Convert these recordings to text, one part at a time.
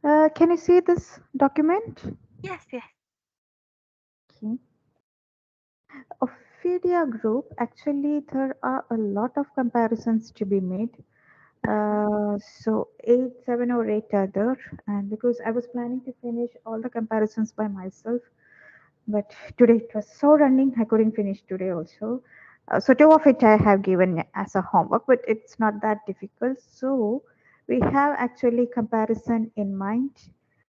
Can you see this document? Yes, yes. Okay. Ophelia group, actually, there are a lot of comparisons to be made. So eight, seven or eight are there, and because I was planning to finish all the comparisons by myself, but today it was so running, I couldn't finish today also. So two of it I have given as a homework, but it's not that difficult. So we have actually comparison in mind.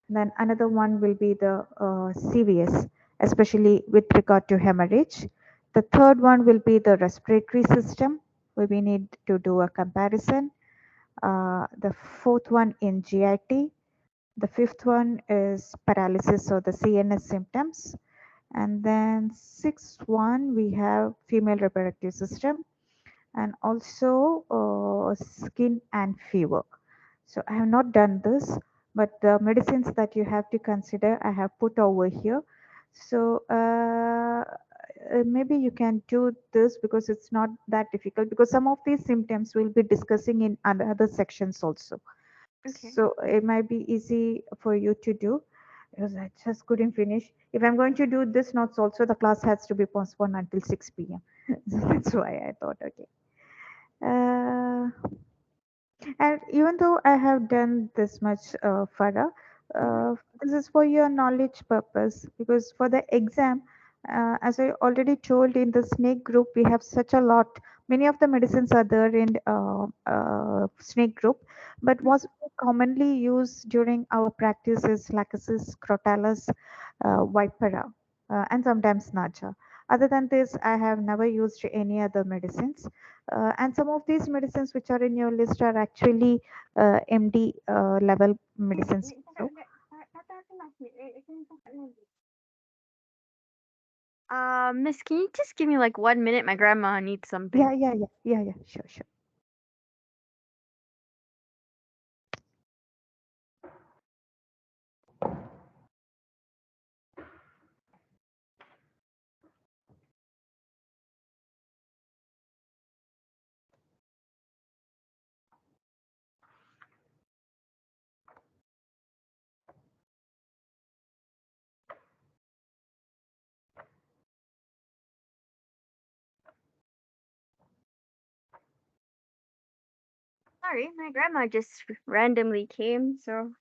Then another one will be the CVS, especially with regard to hemorrhage. The third one will be the respiratory system, where we need to do a comparison. The fourth one in GIT. The fifth one is paralysis or the CNS symptoms. And then sixth one, we have female reproductive system and also skin and fever. So I have not done this, but the medicines that you have to consider, I have put over here. So maybe you can do this because it's not that difficult because some of these symptoms we'll be discussing in other sections also. Okay. So it might be easy for you to do because I just couldn't finish. If I'm going to do this notes also, the class has to be postponed until 6 p.m. So that's why I thought, okay. Uh, and even though I have done this much, Farah, Mhm. this is for your knowledge purpose because for the exam, as I already told in the snake group, we have such a lot. Many of the medicines are there in snake group, but Mhm. what we commonly use during our practice is Lachesis, Crotalus, Vipera, and sometimes Naja. Other than this, I have never used any other medicines. And some of these medicines which are in your list are actually MD level medicines also. Miss, can you just give me like 1 minute? My grandma needs something. Yeah, sure, sure. Sorry, my grandma just randomly came, so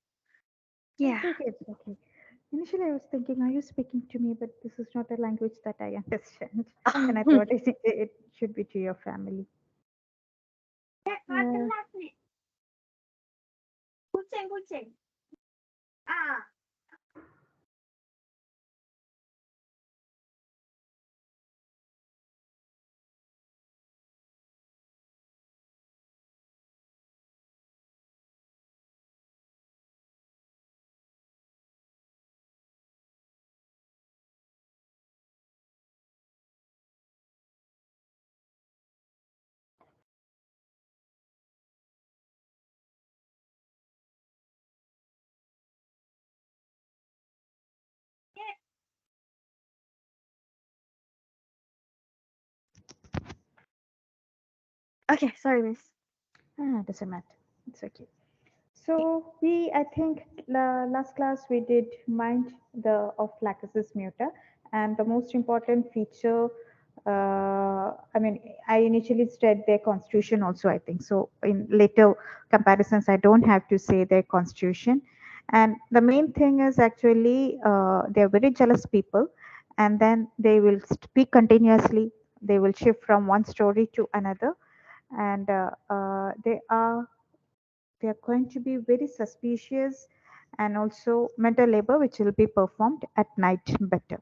It's yeah. okay, it's okay. Initially, I was thinking, are you speaking to me? But this is not a language that I understand. And I thought it should be to your family. Uh, Kucing, kucing. Ah. Okay, sorry, miss. doesn't matter. It's okay. So we, I think, last class we did mind the of Lachesis muta, and the most important feature. I mean, I initially said their constitution also. I think so. In later comparisons, I don't have to say their constitution, and the main thing is actually they are very jealous people, and then they will speak continuously. They will shift from one story to another, and they are going to be very suspicious and also mental labor which will be performed at night better.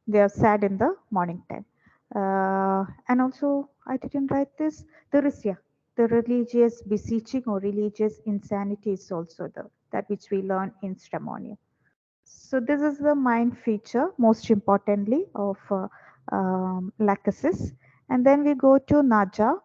They are sad in the morning time. And also I didn't write this. There is, yeah, the religious beseeching or religious insanity is also the that which we learn in Stramonium. So this is the mind feature most importantly of Lachesis. And then we go to Naja.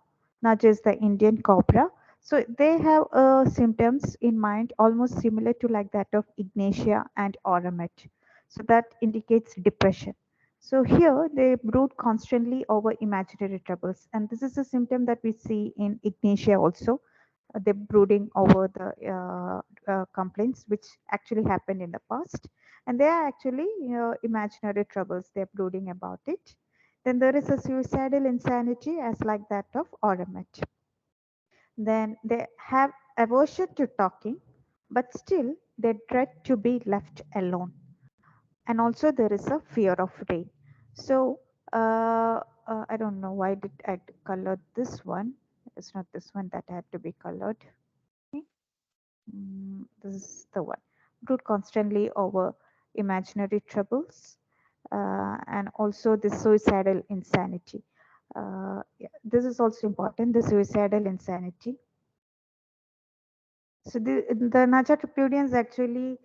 Naja is the Indian cobra. So they have symptoms in mind almost similar to like that of Ignatia and Oramet. So that indicates depression. So here they brood constantly over imaginary troubles. And this is a symptom that we see in Ignatia also. they're brooding over the complaints which actually happened in the past, and they are actually imaginary troubles. They're brooding about it. Then there is a suicidal insanity as like that of Oramet. Then they have aversion to talking, but still they dread to be left alone. And also there is a fear of rain. So I don't know why did I color this one. It's not this one that had to be colored. This is the one. Brood constantly over imaginary troubles, and also the suicidal insanity. Yeah, this is also important, the suicidal insanity. So the Naja actually,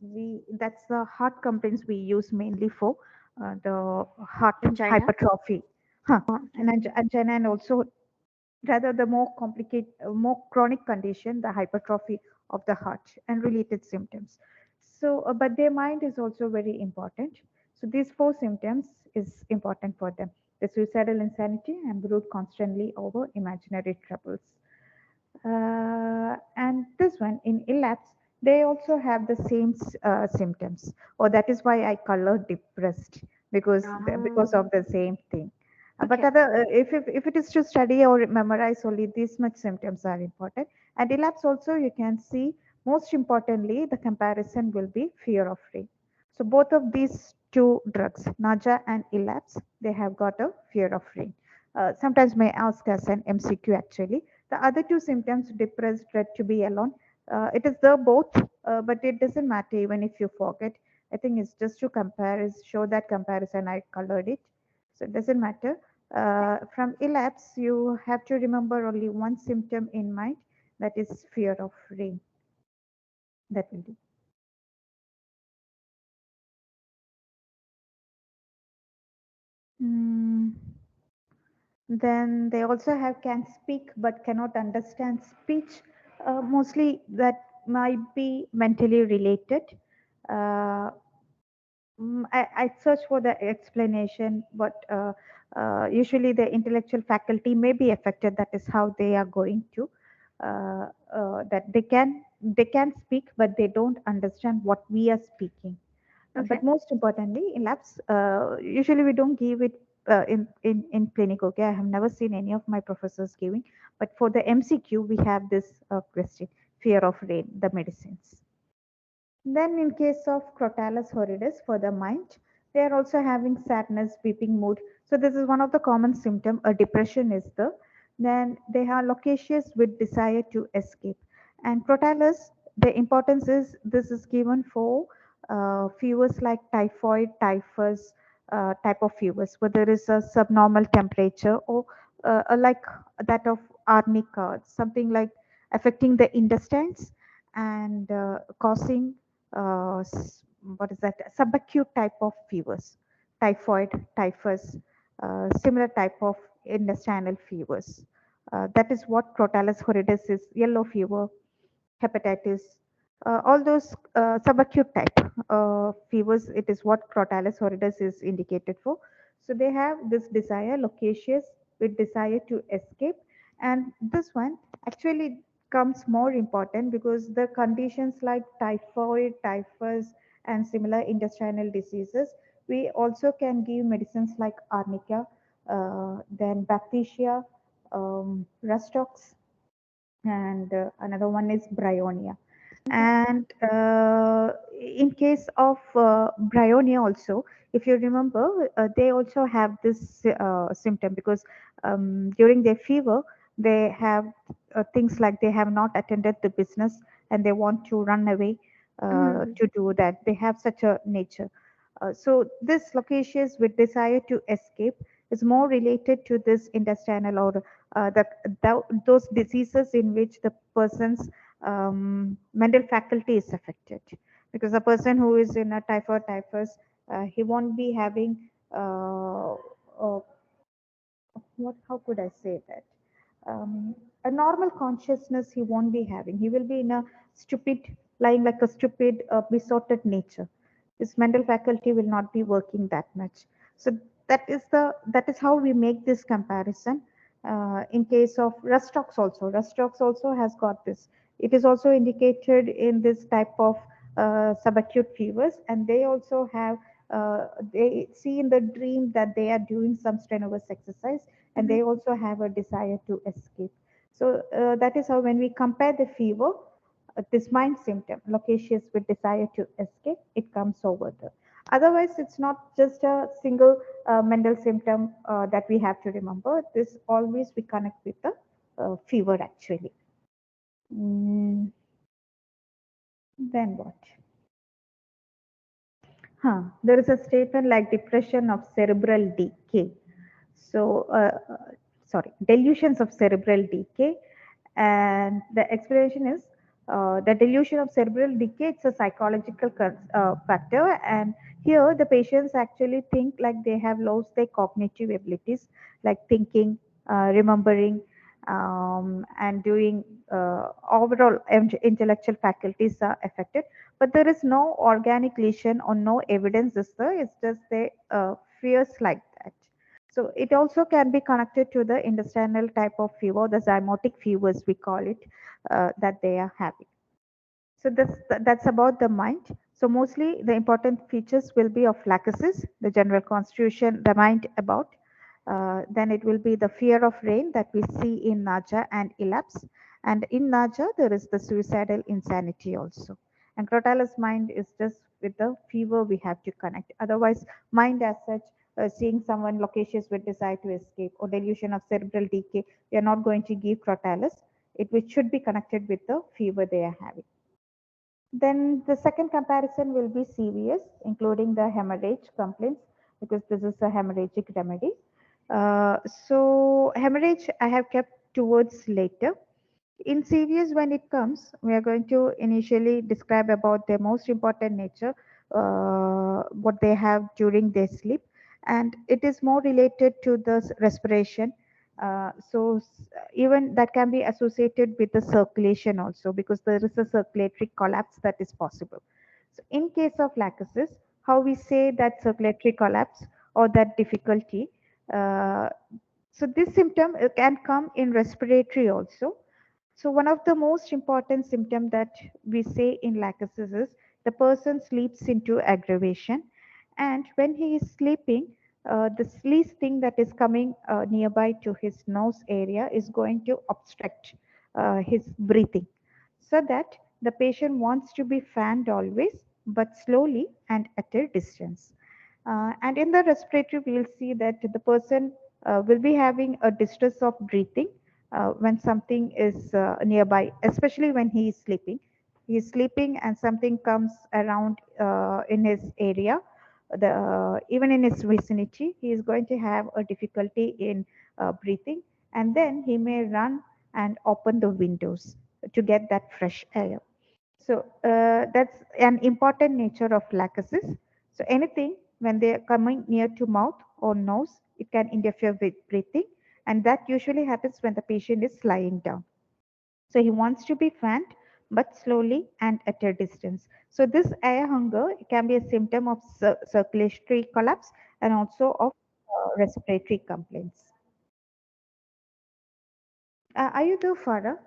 we that's the heart complaints we use mainly for the heart Angina. hypertrophy, huh. Oh, And okay. angina, and also rather the more complicated, more chronic condition, the hypertrophy of the heart and related symptoms. So, but their mind is also very important. So these four symptoms is important for them: the suicidal insanity and brood constantly over imaginary troubles. And this one in elapse, they also have the same symptoms. Or that is why I color depressed, because Um, of the same thing. But okay. if it is to study or memorize, only these much symptoms are important. And elapse also, you can see most importantly the comparison will be fear of rain. So both of these two drugs, Naja and elapse, they have got a fear of rain. Sometimes may ask us an MCQ actually. The other two symptoms, depressed, dread to be alone, it is the both, but it doesn't matter even if you forget. I think it's just to compare, is show that comparison. I colored it, so it doesn't matter. From elapse, you have to remember only one symptom in mind, that is fear of rain. That will do. Mm. Then they also have can speak but cannot understand speech. Mostly that might be mentally related. Uh, I search for the explanation, but usually the intellectual faculty may be affected. That is how they are going to that they can speak, but they don't understand what we are speaking. Okay. But most importantly, in labs, usually we don't give it in clinic. Okay, I have never seen any of my professors giving, but for the MCQ, we have this question: fear of rain, the medicines. Then, in case of Crotalus horridus for the mind, they are also having sadness, weeping mood. So this is one of the common symptom. A depression is the. Then they are loquacious with desire to escape. And Crotalus, the importance is this is given for fevers like typhoid, typhus, type of fevers, where there is a subnormal temperature, or like that of arnica, something like affecting the intestines and causing what is that, subacute type of fevers, typhoid, typhus, similar type of intestinal fevers. That is what Crotalus horridus is: yellow fever, hepatitis, all those subacute type fevers. It is what Crotalus horridus is indicated for. So they have this desire, loquacious with desire to escape, and this one actually comes more important because the conditions like typhoid, typhus, and similar intestinal diseases, we also can give medicines like arnica, then bacteria, rustox, and another one is bryonia. Okay. And in case of bryonia also, if you remember, they also have this symptom because during their fever, they have things like they have not attended the business and they want to run away Mm-hmm. to do that. They have such a nature. So this loquacious with desire to escape is more related to this intestinal or those diseases in which the person's mental faculty is affected. Because a person who is in a typhoid, typhus, he won't be having what? How could I say that? A normal consciousness he won't be having. He will be in a stupid, lying like a stupid, besotted nature. His mental faculty will not be working that much. So that is how we make this comparison. In case of Rustox also has got this. It is also indicated in this type of subacute fevers, and they also have they see in the dream that they are doing some strenuous exercise, and Mhm. they also have a desire to escape. So that is how when we compare the fever, this mind symptom, loquacious with desire to escape, it comes over there. Otherwise, it's not just a single mental symptom that we have to remember. This always we connect with the fever actually. Mm, then what? There is a statement like depression of cerebral decay. So, sorry, delusions of cerebral decay. And the explanation is the delusion of cerebral decay, it's a psychological factor. And here the patients actually think like they have lost their cognitive abilities, like thinking, remembering, and doing overall intellectual faculties are affected. But there is no organic lesion or no evidence is there. It's just the fears like that. So it also can be connected to the intestinal type of fever, the zymotic fevers we call it, that they are having. So that's about the mind. So mostly the important features will be of lachesis, the general constitution, the mind about. Then it will be the fear of rain that we see in Naja and Elapse. And in Naja, there is the suicidal insanity also. And Crotalus mind is just with the fever we have to connect. Otherwise, mind as such, seeing someone loquacious with desire to escape or delusion of cerebral decay, we are not going to give Crotalus. It which should be connected with the fever they are having. Then the second comparison will be CVS, including the hemorrhage complaints, because this is a hemorrhagic remedy. So hemorrhage I have kept towards later. In CVS, when it comes, we are going to initially describe about their most important nature, what they have during their sleep, and it is more related to the respiration. Even that can be associated with the circulation also, because there is a circulatory collapse that is possible. So in case of lachesis, how we say that circulatory collapse or that difficulty. Uh, so this symptom can come in respiratory also. So one of the most important symptom that we say in lachesis is the person sleeps into aggravation, and when he is sleeping, the least thing that is coming nearby to his nose area is going to obstruct his breathing, so that the patient wants to be fanned always, but slowly and at a distance. And in the respiratory, we'll see that the person will be having a distress of breathing when something is nearby, especially when he is sleeping. He is sleeping and something comes around in his area, even in his vicinity, he is going to have a difficulty in breathing, and then he may run and open the windows to get that fresh air. So that's an important nature of lachesis. So anything when they are coming near to mouth or nose, it can interfere with breathing, and that usually happens when the patient is lying down. So he wants to be fanned, but slowly and at a distance. So this air hunger can be a symptom of circulatory collapse and also of respiratory complaints. Are you there, Farah?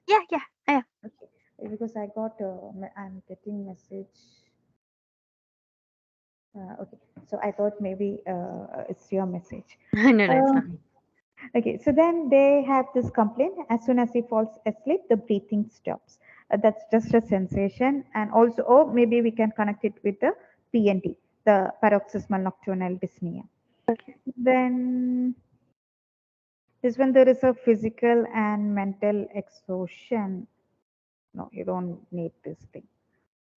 Yeah, yeah, yeah. Okay, because I got I'm getting message. Okay, so I thought maybe it's your message. No, no, it's Uh, not me. okay, so then they have this complaint. As soon as he falls asleep, the breathing stops. That's just a sensation, and also, or maybe we can connect it with the PND, the paroxysmal nocturnal dyspnea. Okay. Then is when there is a physical and mental exhaustion. No, you don't need this thing.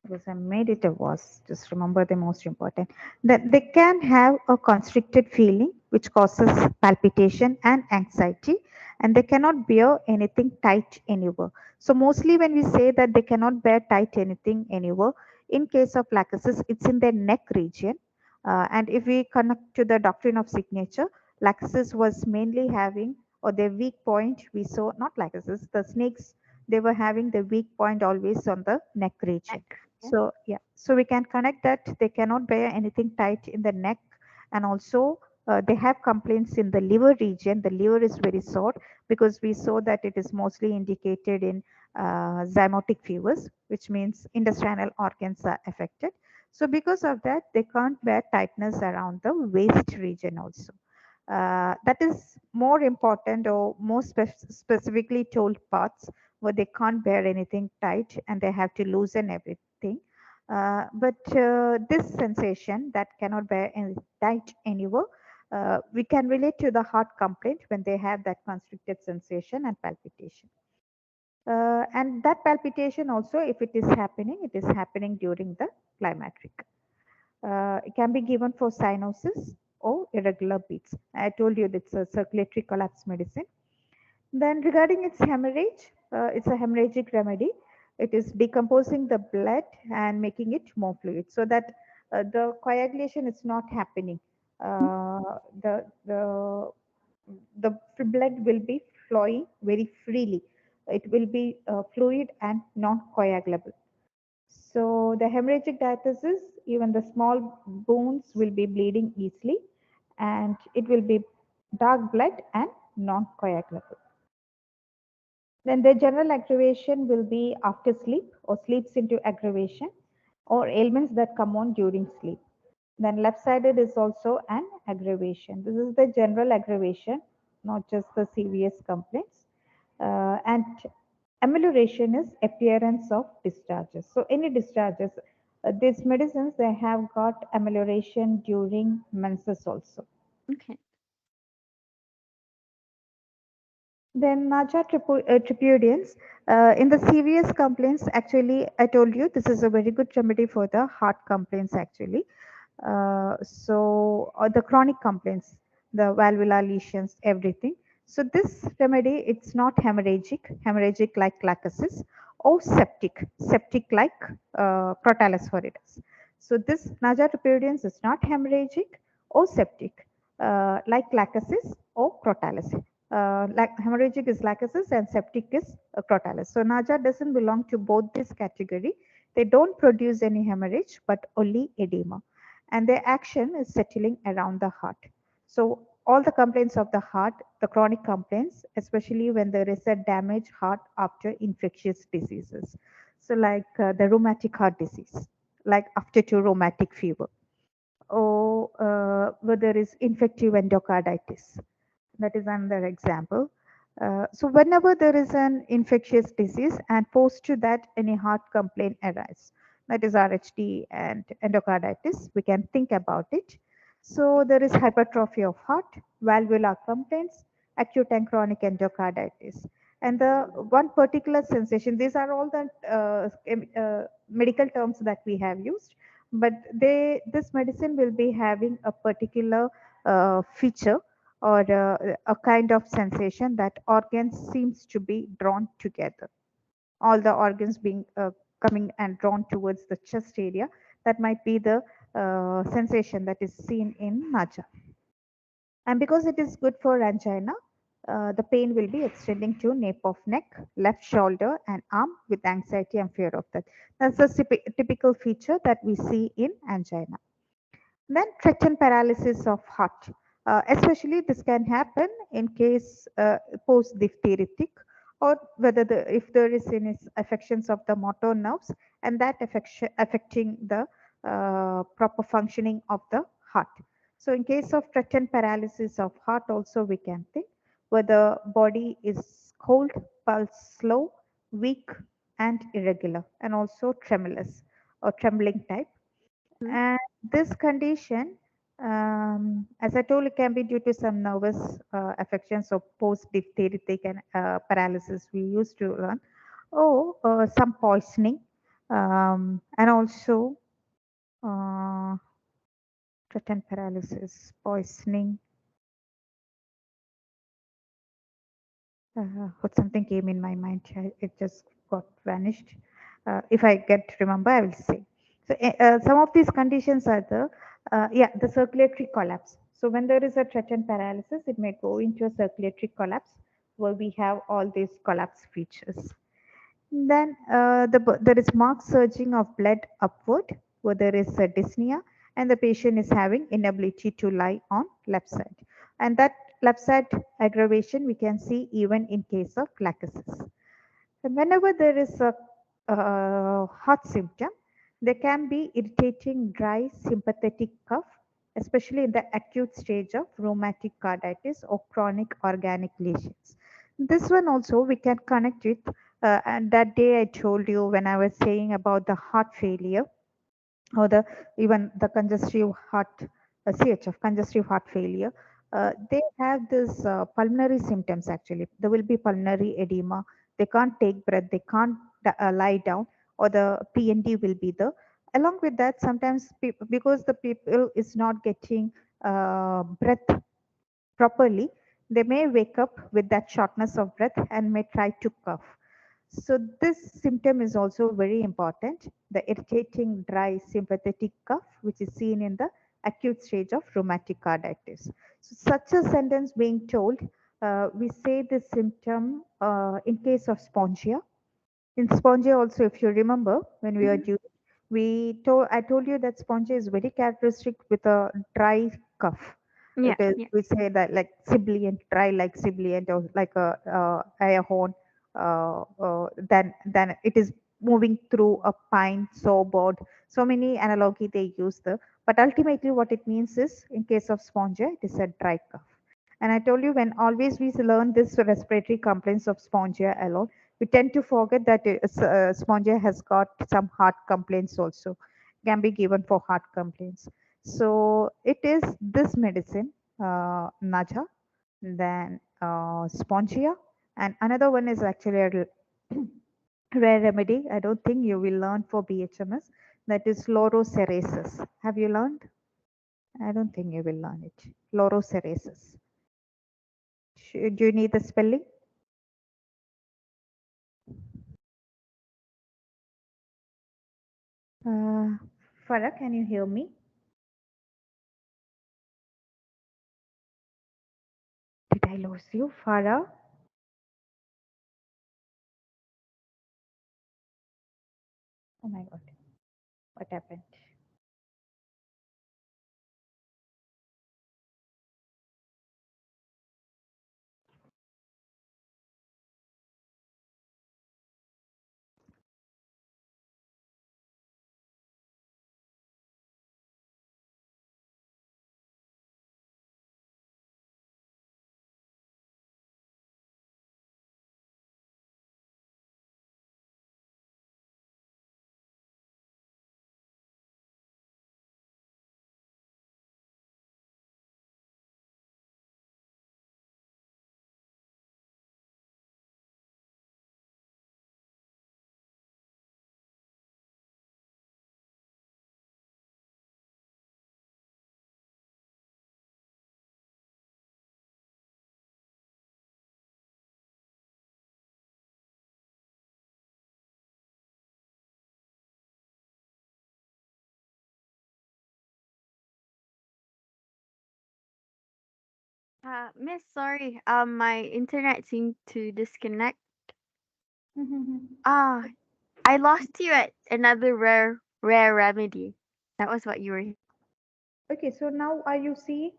Because I made it a was. Just remember the most important. That they can have a constricted feeling which causes palpitation and anxiety, and they cannot bear anything tight anywhere. So mostly when we say that they cannot bear tight anything anywhere, in case of lachesis, it's in their neck region. And if we connect to the doctrine of signature, lachesis was mainly having, or their weak point we saw, not lachesis, the snakes, they were having the weak point always on the neck region. Neck. Yeah. So yeah, so we can connect that they cannot bear anything tight in the neck, and also they have complaints in the liver region. The liver is very sore because we saw that it is mostly indicated in zymotic fevers, which means intestinal organs are affected. So because of that, they can't bear tightness around the waist region also. That is more important or more specifically told parts where they can't bear anything tight and they have to loosen everything. But this sensation that cannot bear any tight anywhere, we can relate to the heart complaint when they have that constricted sensation and palpitation. And that palpitation also, if it is happening during the climacteric. It can be given for cyanosis or irregular beats. I told you it's a circulatory collapse medicine. Then regarding its hemorrhage, it's a hemorrhagic remedy. It is decomposing the blood and making it more fluid so that the coagulation is not happening. The blood will be flowing very freely. It will be fluid and non-coagulable. So the hemorrhagic diathesis, even the small bones will be bleeding easily and it will be dark blood and non-coagulable. Then the general aggravation will be after sleep or sleeps into aggravation or ailments that come on during sleep. Then left-sided is also an aggravation. This is the general aggravation, not just the serious complaints. And amelioration is appearance of discharges. So any discharges, these medicines, they have got amelioration during menses also. Okay. Then Naja tripudians, in the serious complaints, actually, I told you this is a very good remedy for the heart complaints actually. The chronic complaints, the valvular lesions, everything. So this remedy, it's not hemorrhagic like lachesis, or septic like Crotalus horridus. So this Naja tripudians is not hemorrhagic or septic like lachesis or Crotalus. Like hemorrhagic is lachesis and septic is Crotalus. So Naja doesn't belong to both this category. They don't produce any hemorrhage, but only edema. And their action is settling around the heart. So all the complaints of the heart, the chronic complaints, especially when there is a damaged heart after infectious diseases. So like the rheumatic heart disease, like after two rheumatic fever, or where there is infective endocarditis. That is another example. So whenever there is an infectious disease and post to that any heart complaint arises, that is RHD and endocarditis, we can think about it. So there is hypertrophy of heart, valvular complaints, acute and chronic endocarditis. And the one particular sensation, these are all the medical terms that we have used, but this medicine will be having a particular feature or a kind of sensation that organs seems to be drawn together, all the organs being coming and drawn towards the chest area. That might be the sensation that is seen in naja. And because it is good for angina, the pain will be extending to nape of neck, left shoulder and arm with anxiety and fear of death. That's the typical feature that we see in angina. Then threatened paralysis of heart. Especially this can happen in case post-diphtheritic, or whether if there is any affections of the motor nerves and that affecting the proper functioning of the heart. So in case of threatened paralysis of heart also we can think where the body is cold, pulse slow, weak and irregular and also tremulous or trembling type. Mhm. And this condition, as I told, it can be due to some nervous affections or post-diphtheritic and paralysis we used to learn, or some poisoning, and also uh, threatened paralysis, poisoning. What something came in my mind, it just got vanished. If I get remember, I will say. So some of these conditions are the circulatory collapse. So when there is a threatened paralysis, it may go into a circulatory collapse where we have all these collapse features. Then there is marked surging of blood upward, where there is a dyspnea, and the patient is having inability to lie on left side. And that left side aggravation we can see even in case of lacusis. And whenever there is a heart symptom, there can be irritating dry sympathetic cough, especially in the acute stage of rheumatic carditis or chronic organic lesions. This one also we can connect with, and that day I told you when I was saying about the heart failure or the even the congestive heart CHF, congestive heart failure. They have this pulmonary symptoms actually. There will be pulmonary edema. They can't take breath. They can't lie down, or the PND will be there. Along with that, sometimes because the people is not getting breath properly, they may wake up with that shortness of breath and may try to cough. So this symptom is also very important, the irritating dry sympathetic cough, which is seen in the acute stage of rheumatic carditis. So such a sentence being told, we say this symptom in case of spongia. In spongia also, if you remember, when we are Mhm. doing, I told you that spongia is very characteristic with a dry cough. Yeah, It is, yeah. we say that like sibilant, dry like sibilant, or like a air horn. Then it is moving through a pine saw board. So many analogy they use there, but ultimately what it means is, in case of spongia, it is a dry cough. And I told you, when always we learn this respiratory complaints of spongia alone, we tend to forget that spongia has got some heart complaints also, can be given for heart complaints. So it is this medicine, Naja, then spongia, and another one is actually a rare remedy. I don't think you will learn for BHMS. That is lorocerasis. Have you learned? I don't think you will learn it. Lorocerasis. Do you need the spelling? Uh, Farah, can you hear me? Did I lose you, Farah? Oh my God, what happened? Miss, sorry. My internet seemed to disconnect. Ah, I lost you at another rare remedy. That was what you were. Okay, so now are you seeing?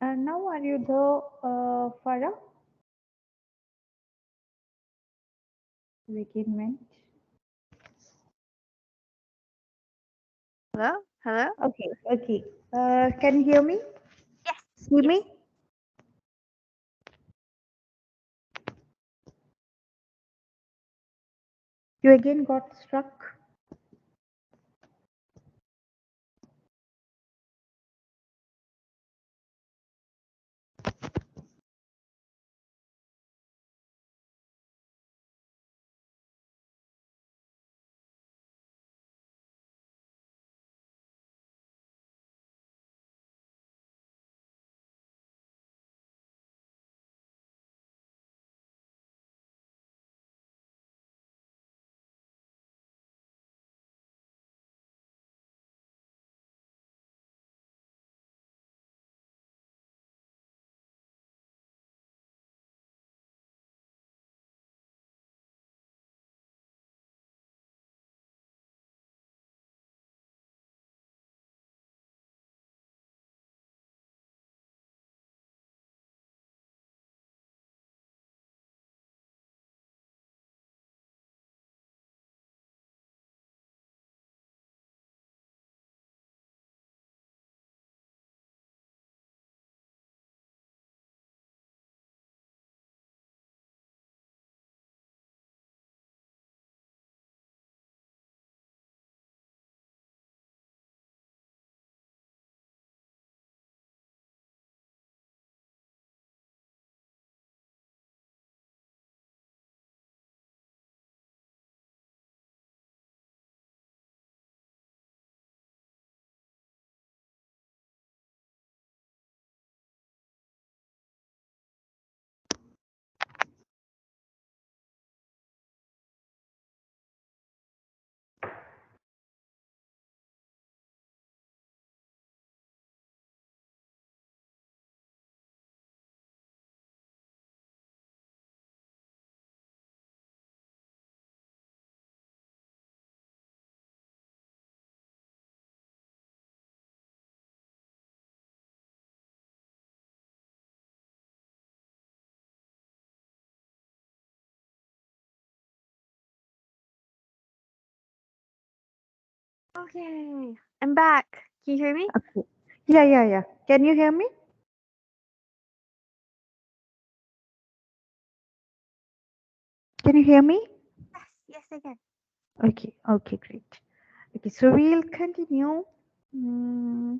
Now are you the Farah? Recommend. Hello, hello. Okay, okay. Can you hear me? Yes, See yes. me? You again got struck. Okay. I'm back. Can you hear me? Okay. Yeah, yeah, yeah. Can you hear me? Can you hear me? Yes, yes, I can. Okay, okay, great. Okay, so we'll continue. Mm,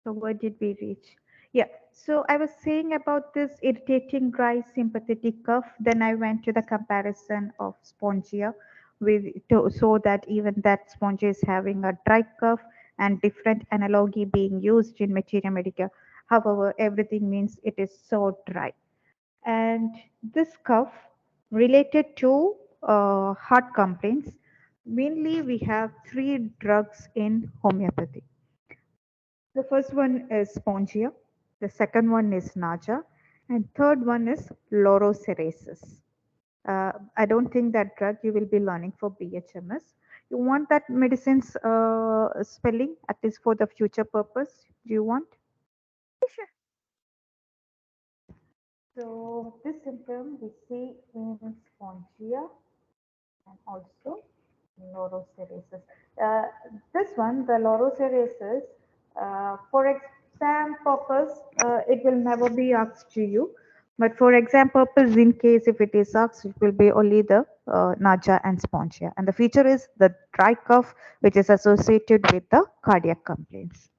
so where did we reach? Yeah, so I was saying about this irritating dry sympathetic cough. Then I went to the comparison of spongia so that even that spongia is having a dry cough and different analogy being used in materia medica. However, everything means it is so dry. And this cough related to heart complaints, mainly we have three drugs in homeopathy. The first one is Spongia, the second one is Naja, and third one is Lorocerasis. I don't think that drug you will be learning for BHMS. You want that medicine's spelling, at least for the future purpose? Do you want? Sure. So this symptom we see in Spongia and also Loroceresis. Uh, this one, the Loroceresis, for exam purpose, it will never be asked to you. But for exam purpose, in case if it is asked, it will be only the Naja and Spongia. And the feature is the dry cough, which is associated with the cardiac complaints.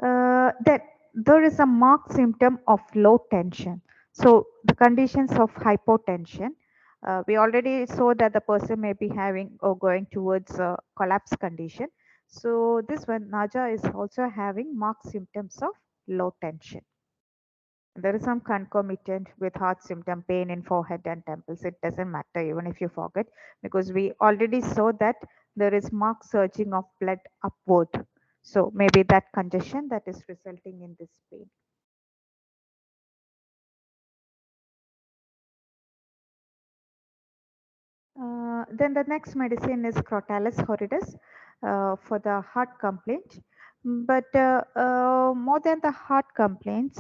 That there is a marked symptom of low tension. So the conditions of hypotension, we already saw that the person may be having or going towards a collapse condition. So this one, Naja is also having marked symptoms of low tension. There is some concomitant with heart symptom, pain in forehead and temples. It doesn't matter even if you forget, because we already saw that there is marked surging of blood upward. So maybe that congestion that is resulting in this pain. Then the next medicine is Crotalus horridus for the heart complaint. But more than the heart complaints,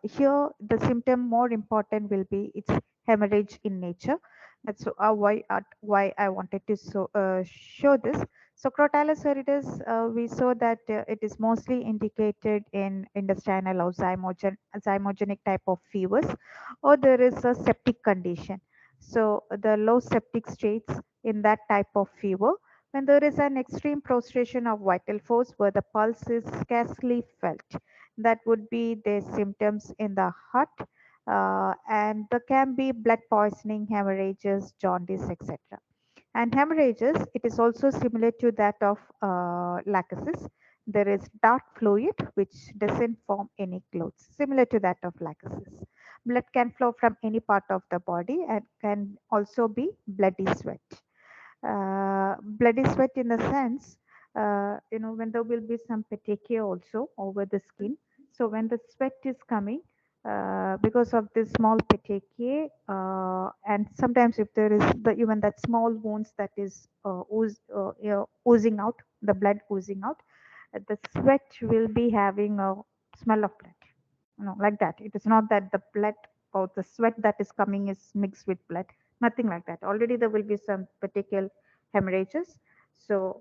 here the symptom more important will be its hemorrhage in nature. That's why I wanted to show this. So Crotalus horridus, we saw that it is mostly indicated in intestinal or zymogenic type of fevers, or there is a septic condition. So the low septic states in that type of fever, when there is an extreme prostration of vital force where the pulse is scarcely felt, that would be the symptoms in the heart. And there can be blood poisoning, hemorrhages, jaundice, etc. And hemorrhages, it is also similar to that of lachesis. There is dark fluid which doesn't form any clots, similar to that of lachesis. Blood can flow from any part of the body and can also be bloody sweat. Bloody sweat in the sense, when there will be some petechia also over the skin. So when the sweat is coming, because of this small petechiae, and sometimes if there is even that small wounds that is oozing out, the blood oozing out, the sweat will be having a smell of blood. Like that. It is not that the blood or the sweat that is coming is mixed with blood. Nothing like that. Already there will be some particular hemorrhages. So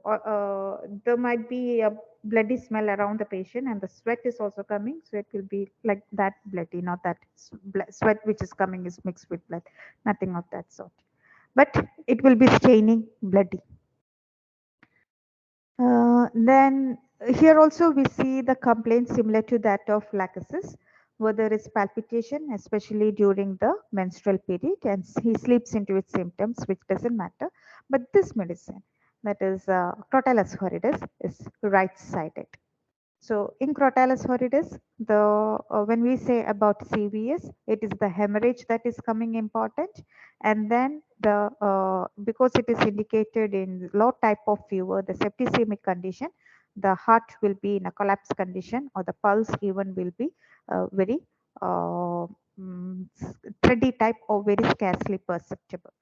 there might be a bloody smell around the patient, and the sweat is also coming. So it will be like that bloody, not that sweat which is coming is mixed with blood. Nothing of that sort. But it will be staining bloody. Then here also we see the complaint similar to that of lachesis, where there is palpitation, especially during the menstrual period, and he sleeps into its symptoms, which doesn't matter. But this medicine, that is Crotalus horridus, is right-sided. So in Crotalus horridus, when we say about CVS, it is the hemorrhage that is coming important, and then because it is indicated in low type of fever, the septicemic condition, the heart will be in a collapse condition, or the pulse even will be very uh, mm, thready type or very scarcely perceptible.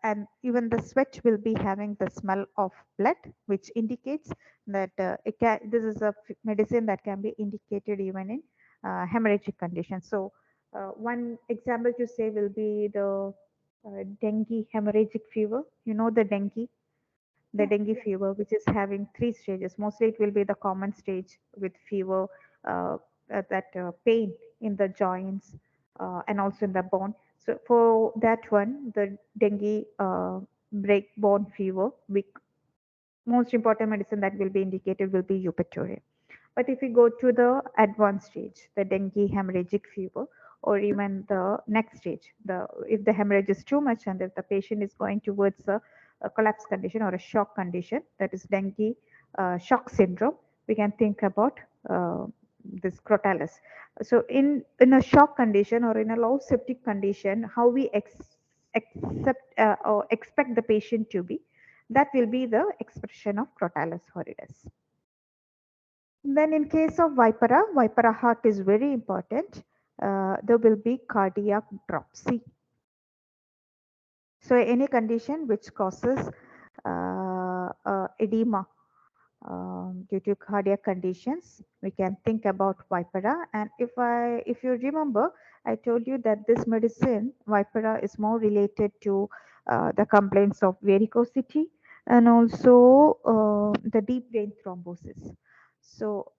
And even the sweat will be having the smell of blood, which indicates that this is a medicine that can be indicated even in hemorrhagic conditions. So one example to say will be the dengue hemorrhagic fever. You know the dengue. the dengue fever, which is having three stages. Mostly it will be the common stage with fever, uh, that pain in the joints and also in the bone. So for that one, the dengue break bone fever, we most important medicine that will be indicated will be eupatoria. But if we go to the advanced stage, the dengue hemorrhagic fever, or even the next stage, the if the hemorrhage is too much and if the patient is going towards a collapse condition or a shock condition, that is dengue shock syndrome, we can think about this crotalus. So in a shock condition or in a low septic condition, how we accept or expect the patient to be, that will be the expression of crotalus horridus. Then in case of Vipera heart is very important. There will be cardiac dropsy. So any condition which causes edema due to cardiac conditions, we can think about Vipera. And if you remember, I told you that this medicine, Vipera, is more related to the complaints of varicosity and also the deep vein thrombosis. So,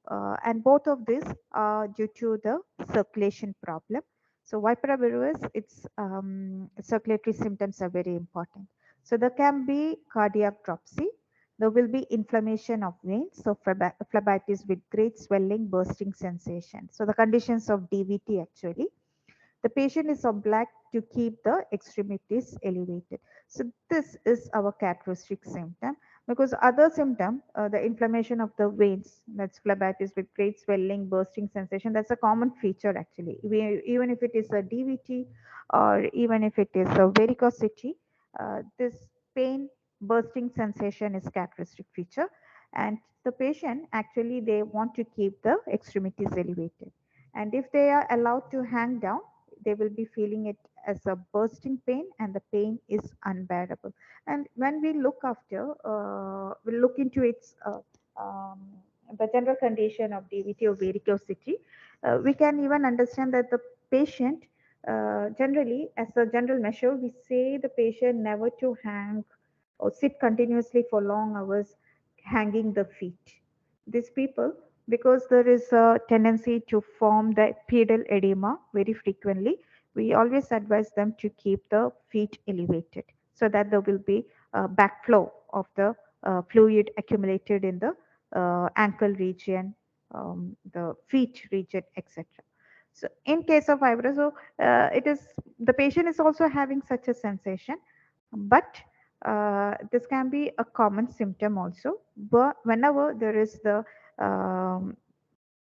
and both of these are due to the circulation problem. So, Vipera virus, its circulatory symptoms are very important. So, there can be cardiac dropsy, there will be inflammation of veins, so phlebitis with great swelling, bursting sensation. So the conditions of DVT actually. The patient is obliged to keep the extremities elevated. So this is our characteristic symptom because other symptom, the inflammation of the veins, that's phlebitis with great swelling, bursting sensation, that's a common feature actually. Even if it is a DVT or even if it is a varicosity, this pain bursting sensation is characteristic feature. And the patient actually they want to keep the extremities elevated. And if they are allowed to hang down, they will be feeling it as a bursting pain and the pain is unbearable. And when we look after, we look into its um, the general condition of DVT or varicosity, we can even understand that the patient generally, as a general measure, we say the patient never to hang or sit continuously for long hours hanging the feet. These people, because there is a tendency to form the pedal edema very frequently, we always advise them to keep the feet elevated so that there will be a backflow of the fluid accumulated in the ankle region, the feet region, etc. So in case of fibro, so it is the patient is also having such a sensation, but this can be a common symptom also. But whenever there is the um,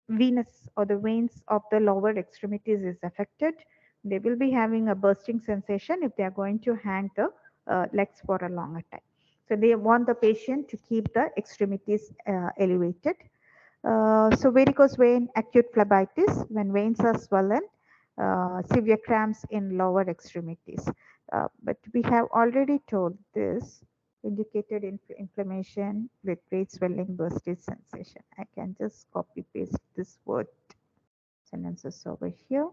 venous or the veins of the lower extremities is affected, they will be having a bursting sensation if they are going to hang the legs for a longer time. So they want the patient to keep the extremities elevated. So varicose vein acute phlebitis when veins are swollen, severe cramps in lower extremities. But we have already told this indicated inflammation with great swelling, bursting sensation. I can just copy paste this word sentences over here.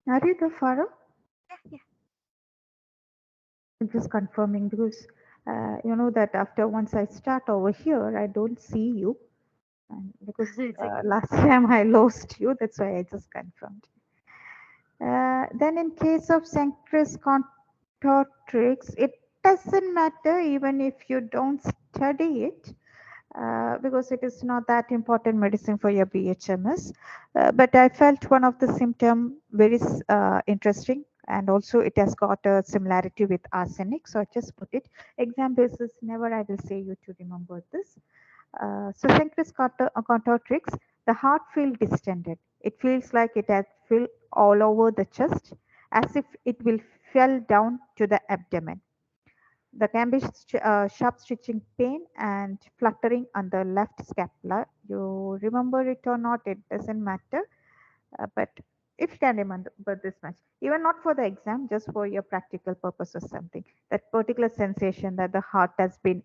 Are you the Farah? Yeah, Just confirming because you know that after once I start over here, I don't see you. And because yeah. It's okay. last time I lost you, that's why I just confirmed. Then in case of Sanctus contortrix, it doesn't matter even if you don't study it because it is not that important medicine for your BHMS. But I felt one of the symptom very interesting and also it has got a similarity with arsenic. So I just put it. Exam basis, never I will say you to remember this. So Sanctus contortrix, the heart feels distended. It feels like it has filled all over the chest as if it will fell down to the abdomen. The can be sharp stitching pain and fluttering on the left scapula. You remember it or not, it doesn't matter. But if you can remember this much, even not for the exam, just for your practical purpose or something, that particular sensation that the heart has been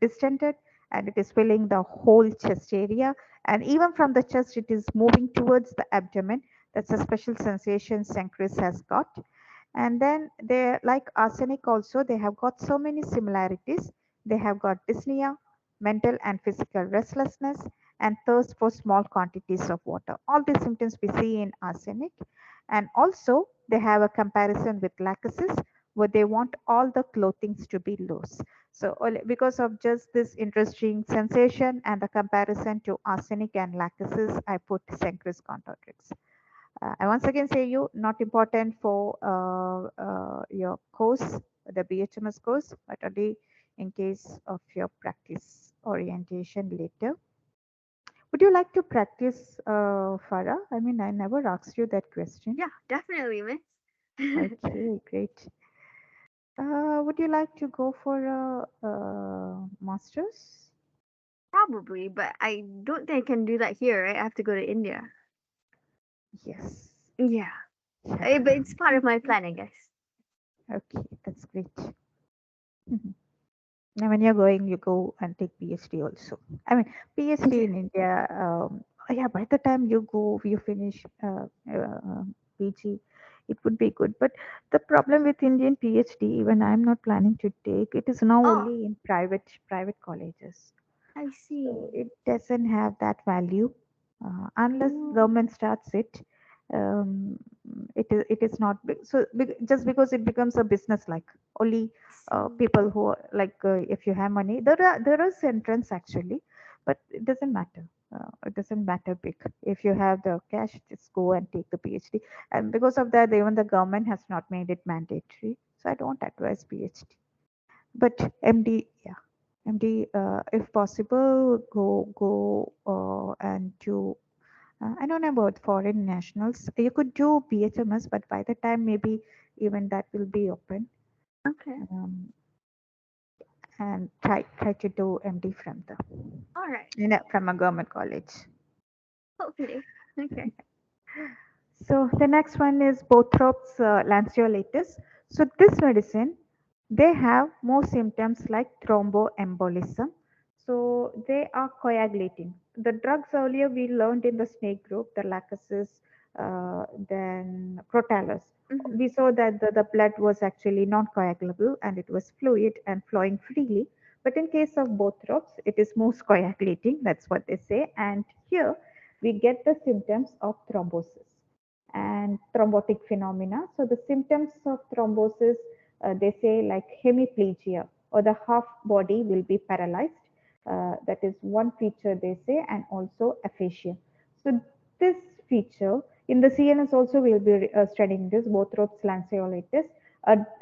distended and it is filling the whole chest area, and even from the chest, it is moving towards the abdomen. That's a special sensation Sancris has got. And then they like arsenic also, they have got so many similarities. They have got dyspnea, mental and physical restlessness, and thirst for small quantities of water. All these symptoms we see in arsenic. And also they have a comparison with lachesis, where they want all the clothings to be loose. So because of just this interesting sensation and the comparison to arsenic and lachesis, I put Sencris Contortrix. I once again say you not important for your course, the BHMS course, but only in case of your practice orientation later. Would you like to practice, Farah? I mean, I never asked you that question. Yeah, definitely, miss. Okay, great. Would you like to go for a, master's? Probably, but I don't think I can do that here, right? I have to go to India. Yes. Yeah. Yeah. But it's part of my plan, I guess. Okay, that's great. Mhm. Now, when you're going, you go and take PhD also. I mean, PhD Yeah. in India. Yeah, by the time you go, you finish PG, it would be good. But the problem with Indian PhD, even I'm not planning to take, it is now Oh, only in private colleges. I So see. it doesn't have that value unless Oh, government starts it. Um, it is not so just because it becomes a business like only I see. people who are like if you have money there are entrance actually, but it doesn't matter. It doesn't matter big. If you have the cash, just go and take the PhD. And because of that, even the government has not made it mandatory. So I don't advise PhD. But MD, yeah, MD, if possible, go and do. I don't know about foreign nationals. You could do BHMS, but by the time maybe even that will be open. Okay. Um, and try to do MD from the All right. from a government college. Hopefully. Okay. So the next one is Bothrops lanceolatus. So this medicine, they have more symptoms like thromboembolism. So they are coagulating. The drugs earlier we learned in the snake group, the lachesis, then crotalus. Mm-hmm. We saw that the blood was actually non-coagulable and it was fluid and flowing freely. But in case of Bothrops, it is most coagulating. That's what they say. And here we get the symptoms of thrombosis and thrombotic phenomena. So the symptoms of thrombosis, they say like hemiplegia or the half body will be paralyzed. That is one feature they say, and also aphasia. So this feature in the CNS also we will be studying this Bothrops lanceolatus.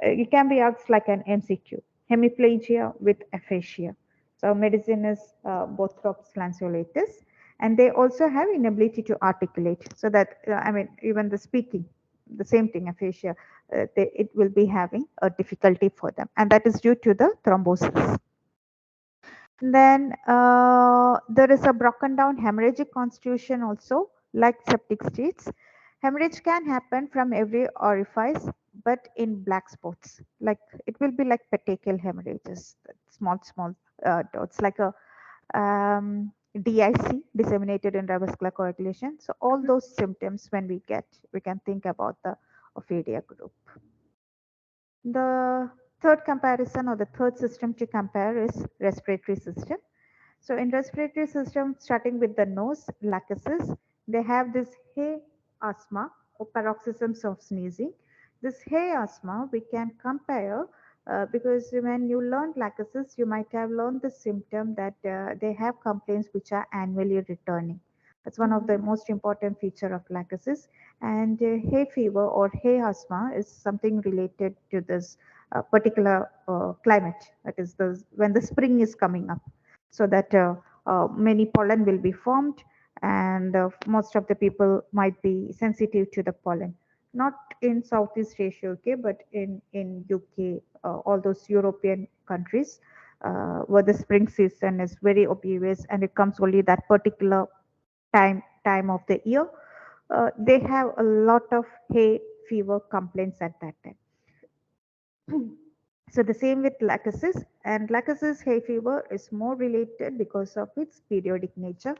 It can be asked like an MCQ: hemiplegia with aphasia. So medicine is Bothrops lanceolatus, and they also have inability to articulate, so that I mean even the speaking, the same thing aphasia, it will be having a difficulty for them, and that is due to the thrombosis. Then there is a broken down hemorrhagic constitution also, like septic states. Hemorrhage can happen from every orifice, but in black spots. Like it will be like petechial hemorrhages, small dots, like a DIC, disseminated intravascular coagulation. So all Mm-hmm. those symptoms when we get, we can think about the Ophidia group. The third comparison or the third system to compare is respiratory system. So in respiratory system, starting with the nose, lachesis, they have this hay asthma or paroxysms of sneezing. This hay asthma we can compare because when you learn lachesis, you might have learned the symptom that they have complaints which are annually returning. That's one of the Mm-hmm. most important feature of lachesis. And hay fever or hay asthma is something related to this particular climate. That is the when the spring is coming up, so that many pollen will be formed, and most of the people might be sensitive to the pollen. Not in Southeast Asia, okay, but in UK, all those European countries where the spring season is very obvious and it comes only that particular time of the year. They have a lot of hay fever complaints at that time. So the same with lachesis, and lachesis hay fever is more related because of its periodic nature,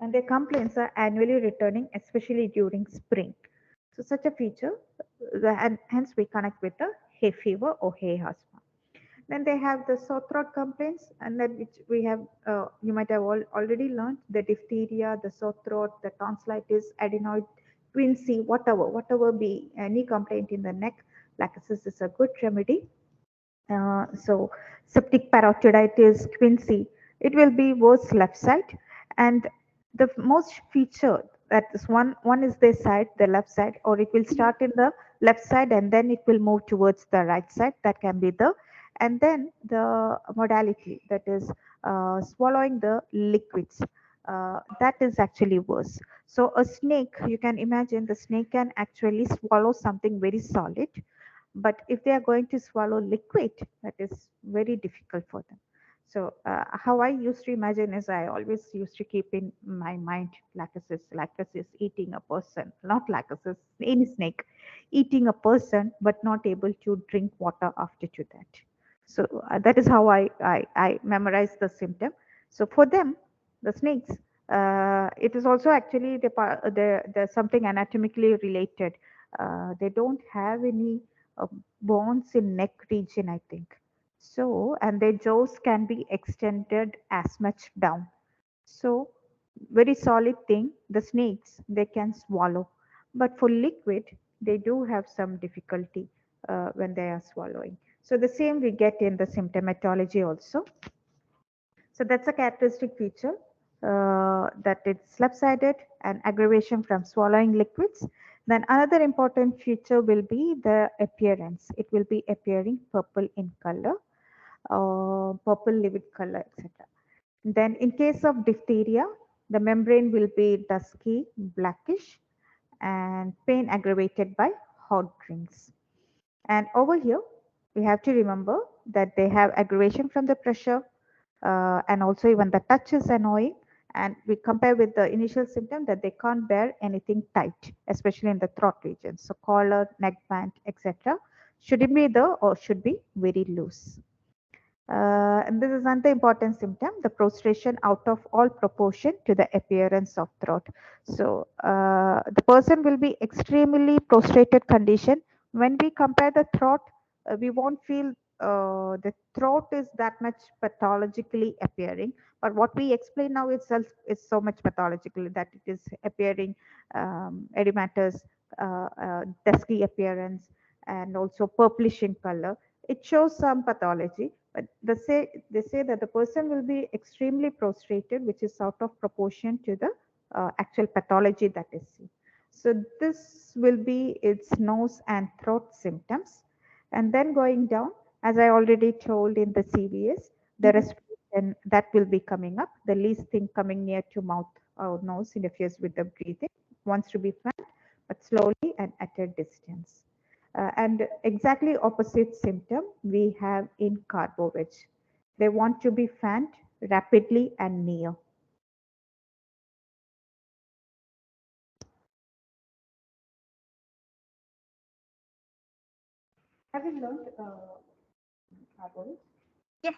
and their complaints are annually returning, especially during spring. So such a feature. and hence we connect with the hay fever or hay asthma. Then they have the sore throat complaints, and then which we have, you might have already learned the diphtheria, the sore throat, the tonsillitis, adenoid, quinsy, whatever be any complaint in the neck, lachesis is a good remedy. So septic parotiditis, quinsy, it will be worse left side, and the most featured that is one is this side, the left side, or it will start in the left side and then it will move towards the right side. That can be the, and then the modality that is swallowing the liquids. That is actually worse. So a snake, you can imagine the snake can actually swallow something very solid, but if they are going to swallow liquid, that is very difficult for them. So how I used to imagine is I always used to keep in my mind lachesis eating a person, not lachesis, any snake eating a person, but not able to drink water after to that. So that is how I memorize the symptom. So for them, the snakes, it is also actually the something anatomically related. They don't have any uh, bones in neck region, I think. So, and their jaws can be extended as much down. So, very solid thing, the snakes, they can swallow. But for liquid, they do have some difficulty when they are swallowing. So, the same we get in the symptomatology also. So that's a characteristic feature that it's left-sided and aggravation from swallowing liquids. Then another important feature will be the appearance. It will be appearing purple in color, purple livid color, etc. Then in case of diphtheria, the membrane will be dusky, blackish, and pain aggravated by hot drinks. And over here, we have to remember that they have aggravation from the pressure, and also even the touch is annoying. And we compare with the initial symptom that they can't bear anything tight, especially in the throat region. So collar, neck band, etc. Should it be there or should be very loose? And this is another important symptom, the prostration out of all proportion to the appearance of throat. So the person will be extremely prostrated condition. When we compare the throat, we won't feel the throat is that much pathologically appearing. But what we explain now itself is so much pathological that it is appearing edematous, dusky appearance, and also purplish in color. It shows some pathology, but they say that the person will be extremely prostrated, which is out of proportion to the actual pathology that is seen. So this will be its nose and throat symptoms. And then going down, as I already told in the CVS, the respiration that will be coming up, the least thing coming near to mouth or nose interferes with the breathing, wants to be fanned, but slowly and at a distance. And exactly opposite symptom we have in carboveg. They want to be fanned rapidly and near. Have you learned carboveg? Yes.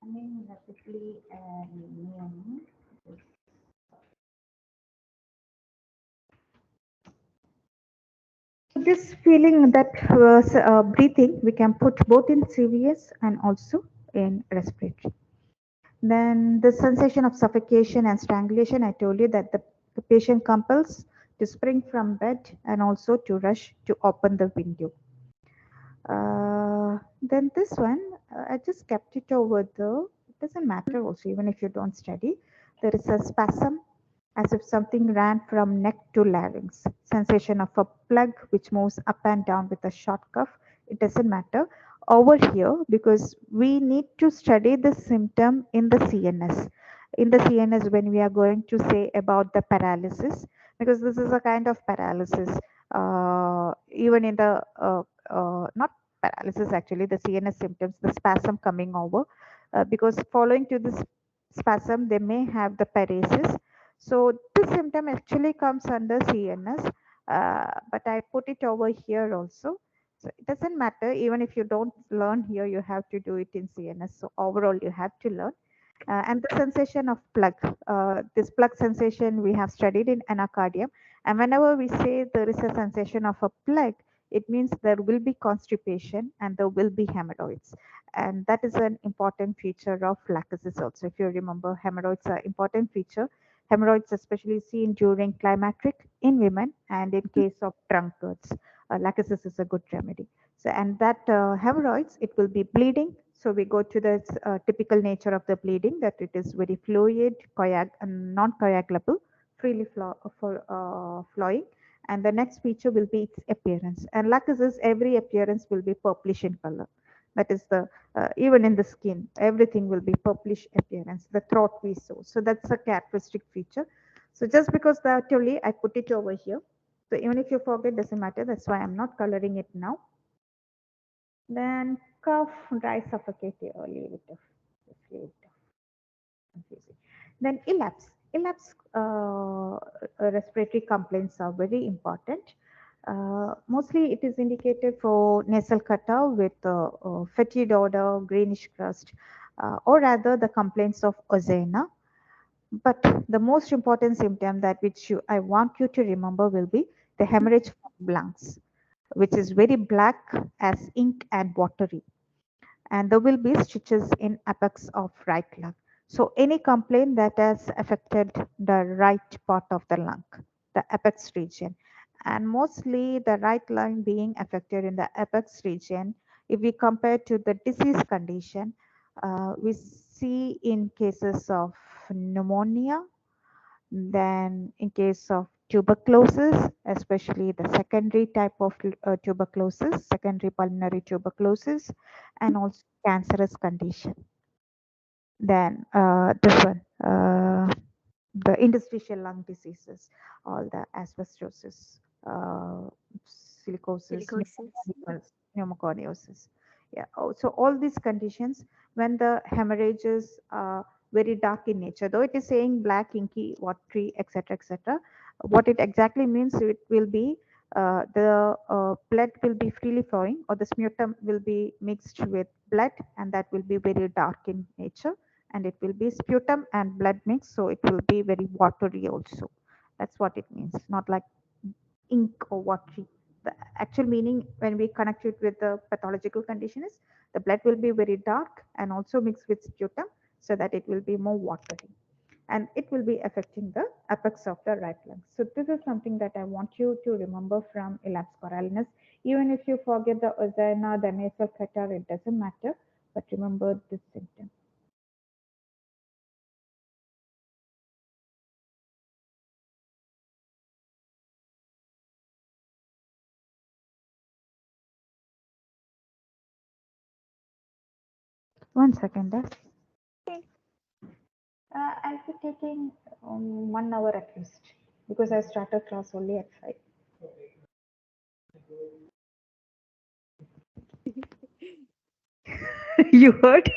Fanning rapidly and near. This feeling that was breathing, we can put both in CVS and also in respiratory. Then the sensation of suffocation and strangulation, I told you that the patient compels to spring from bed and also to rush to open the window. Then this one, I just kept it over there. It doesn't matter also, even if you don't study. There is a spasm as if something ran from neck to larynx. Sensation of a plug which moves up and down with a short cough. It doesn't matter. Over here, because we need to study the symptom in the CNS. In the CNS, when we are going to say about the paralysis, because this is a kind of paralysis, even in the not paralysis actually, the CNS symptoms, the spasm coming over, because following to this spasm, they may have the paresis. So this symptom actually comes under CNS, but I put it over here also. So it doesn't matter, even if you don't learn here, you have to do it in CNS. So overall, you have to learn. And the sensation of plug, this plug sensation we have studied in anacardium. And whenever we say there is a sensation of a plague, it means there will be constipation and there will be hemorrhoids. And that is an important feature of lachesis also. If you remember, hemorrhoids are important feature. Hemorrhoids especially seen during climacteric in women and in case of drunkards. Lachesis is a good remedy. So, and that hemorrhoids, it will be bleeding. So we go to the typical nature of the bleeding, that it is very fluid, non-coagulable, freely flowing. And the next feature will be its appearance. And lachesis, every appearance will be purplish in color. That is the even in the skin, everything will be purplish appearance. The throat we saw. So that's a characteristic feature. So just because that only I put it over here. So even if you forget, doesn't matter. That's why I'm not coloring it now. Then cough, dry, suffocate early with the confusing. Then elapse. Elapse respiratory complaints are very important. Mostly it is indicated for nasal cutter with fetid odor, greenish crust, or rather the complaints of ozena. But the most important symptom that which I want you to remember will be the hemorrhage from lungs, which is very black as ink and watery, and there will be stitches in apex of right lung. So any complaint that has affected the right part of the lung, the apex region, and mostly the right lung being affected in the apex region, if we compare to the disease condition, we see in cases of pneumonia, then, in case of tuberculosis, especially the secondary type of tuberculosis, secondary pulmonary tuberculosis, and also cancerous condition. Then this one, the interstitial lung diseases, all the asbestosis, silicosis, Silicosis. pneumoconiosis. Yeah. Oh, so all these conditions, when the hemorrhages are very dark in nature, though it is saying black, inky, watery, etc., etc., what it exactly means, it will be the blood will be freely flowing, or the sputum will be mixed with blood, and that will be very dark in nature, and it will be sputum and blood mix, so it will be very watery also. That's what it means, not like ink or watery. The actual meaning when we connect it with the pathological condition is the blood will be very dark and also mixed with sputum, so that it will be more watery, and it will be affecting the apex of the right lung. So this is something that I want you to remember from elapsed coriolanus. Even if you forget the ozena, the nasal catarrh, it doesn't matter, but remember this symptom. One second. Okay. I'll be taking 1 hour at least, because I started class only at 5. You heard?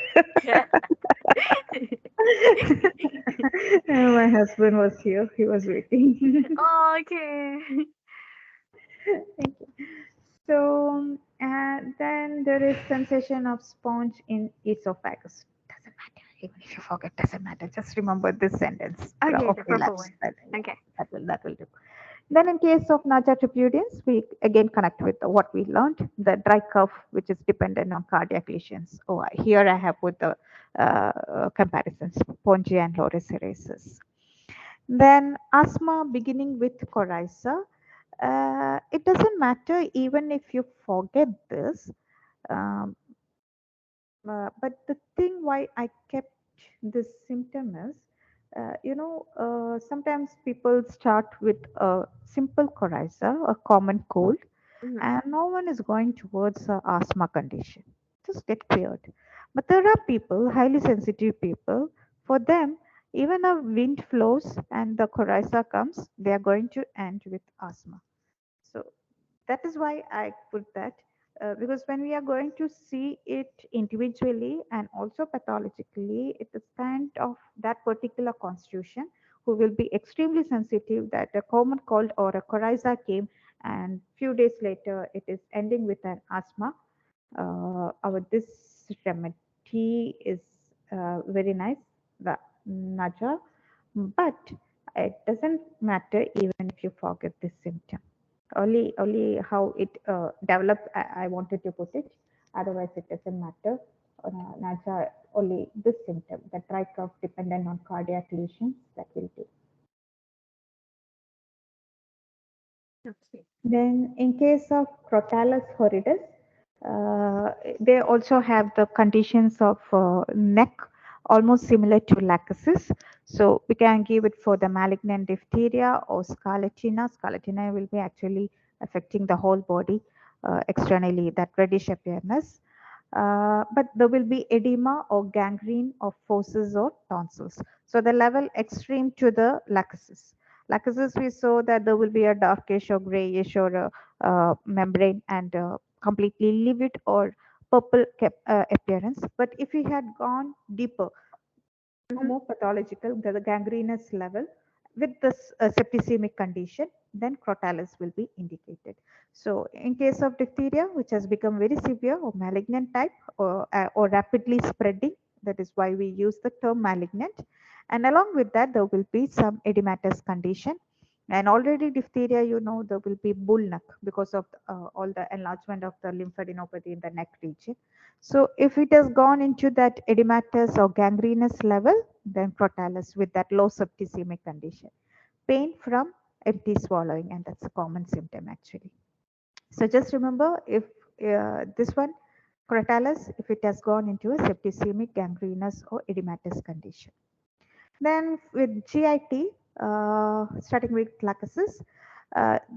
My husband was here. He was waiting. Oh, okay. Thank you. So, then there is sensation of sponge in esophagus. Doesn't matter. Even if you forget, doesn't matter. Just remember this sentence Okay, of the purple relapse. one. Yeah, Okay. that will do. Then, in case of Naja tripudians, we again connect with what we learned, the dry cough, which is dependent on cardiac lesions. Oh, here I have put the comparisons, Pongi and Lorisiresis. Then asthma beginning with coryza. It doesn't matter even if you forget this. Um, but the thing why I kept this symptom is, sometimes people start with a simple coryza, a common cold, Mhm. and no one is going towards a asthma condition. Just get cleared. But there are people, highly sensitive people, for them, even a wind flows and the coryza comes, they are going to end with asthma. So that is why I put that, because when we are going to see it individually and also pathologically, it is kind of that particular constitution who will be extremely sensitive that a common cold or a coryza came, and few days later it is ending with an asthma. Our this remedy is very nice, the naja, but It doesn't matter even if you forget this symptom. Only how it develops, I wanted to put it. Otherwise, it doesn't matter. Naja, only this symptom, the dry cough dependent on cardiac lesions, that will do. Okay. Then, in case of Crotalus horridus, they also have the conditions of neck almost similar to lachesis. So we can give it for the malignant diphtheria or scarlatina. Scarlatina will be actually affecting the whole body externally, that reddish appearance. But there will be edema or gangrene of fauces or tonsils. So the level extreme to the lachesis. Lachesis, we saw that there will be a darkish or grayish or a, membrane and completely livid or purple appearance. But if we had gone deeper, Mm-hmm. more pathological, the gangrenous level with this septicemic condition, then crotalus will be indicated. So in case of diphtheria, which has become very severe or malignant type or rapidly spreading, that is why we use the term malignant. And along with that, there will be some edematous condition. And already diphtheria, there will be bull neck because of all the enlargement of the lymphadenopathy in the neck region. So if it has gone into that edematous or gangrenous level, then crotalus with that low septicemic condition. Pain from empty swallowing, and that's a common symptom actually. So just remember if this one, crotalus, if it has gone into a septicemic, gangrenous, or edematous condition. Then with GIT, starting with lachesis,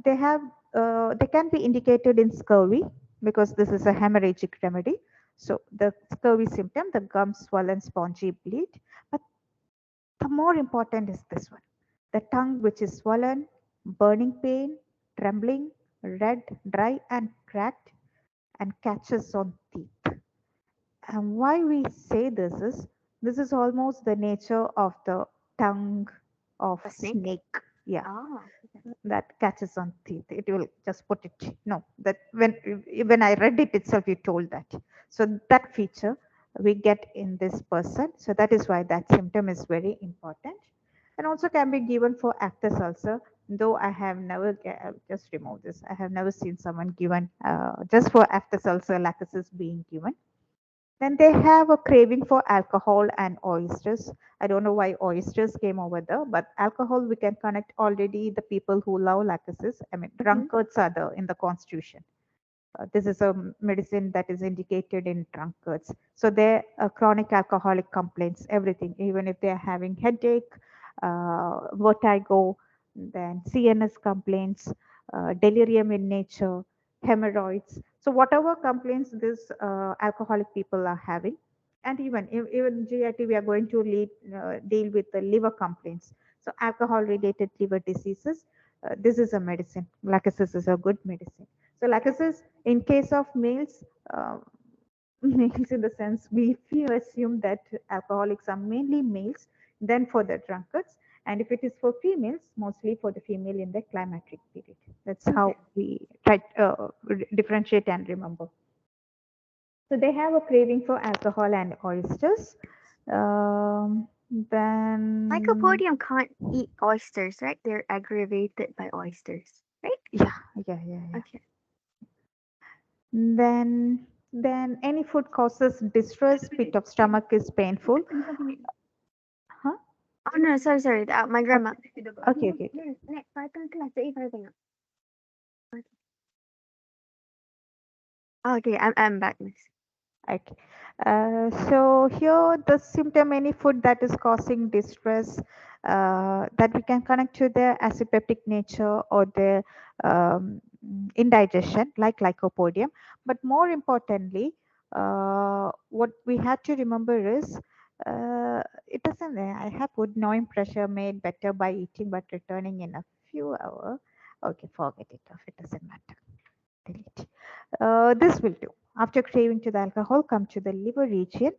they can be indicated in scurvy because this is a hemorrhagic remedy. So the scurvy symptom, the gums swollen, spongy bleed. But the more important is this one, the tongue which is swollen, burning pain, trembling, red, dry, and cracked, and catches on teeth. And why we say this is almost the nature of the tongue of A snake? snake. Yeah, Oh, okay. that catches on teeth. It will just put it. No, that when I read it itself, you told that. So that feature we get in this person. So that is why that symptom is very important, and also can be given for actus ulcer. Though I have never just remove this. I have never seen someone given just for actus ulcer lachesis being given. Then they have a craving for alcohol and oysters. I don't know why oysters came over there, but alcohol we can connect already the people who love lachesis. I mean, Mm-hmm. drunkards are there in the constitution. This is a medicine that is indicated in drunkards. So their chronic alcoholic complaints, everything, even if they are having headache, vertigo, then CNS complaints, delirium in nature, hemorrhoids. So whatever complaints these alcoholic people are having, and even GIT, we are going to deal with the liver complaints. So alcohol-related liver diseases. This is a medicine. Lachesis is a good medicine. So lachesis, in case of males, males in the sense if you assume that alcoholics are mainly males, then for the drunkards, and if it is for females, mostly for the female in the climacteric period. That's how Okay. we try differentiate and remember. So they have a craving for alcohol and oysters. Then Lycopodium can't eat oysters, right? They're aggravated by oysters, right? yeah, yeah. Okay. Then any food causes distress, pit of stomach is painful. Huh? Oh no, sorry, sorry. My grandma. Okay, okay, okay. Next, parang kelas, parang tengok. Okay, I'm back, miss. Okay. So here the symptom, any food that is causing distress, that we can connect to their acid-peptic nature or their indigestion, like lycopodium. But more importantly, what we have to remember is it doesn't. I have put gnawing pressure made better by eating, but returning in a few hours. Okay, forget it. It doesn't matter. Delete. This will do. After craving to the alcohol, come to the liver region.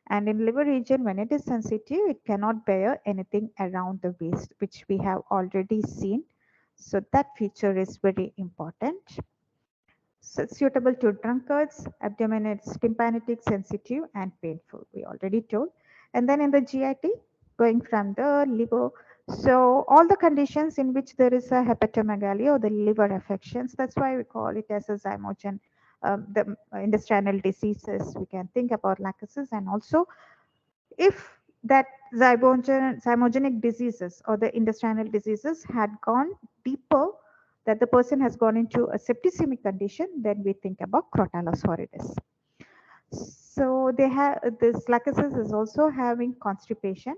And in liver region, when it is sensitive, it cannot bear anything around the waist, which we have already seen. So that feature is very important. So suitable to drunkards, abdomen is tympanitic, sensitive, and painful. We already told. And then in the GIT, going from the liver So all the conditions in which there is a hepatomegaly or the liver affections, that's why we call it as a zymogen. The intestinal diseases, we can think about lacuses, and also if that zymogenic diseases or the intestinal diseases had gone deeper, that the person has gone into a septicemic condition, then we think about Crotalus horridus. So they have this lacusis is also having constipation.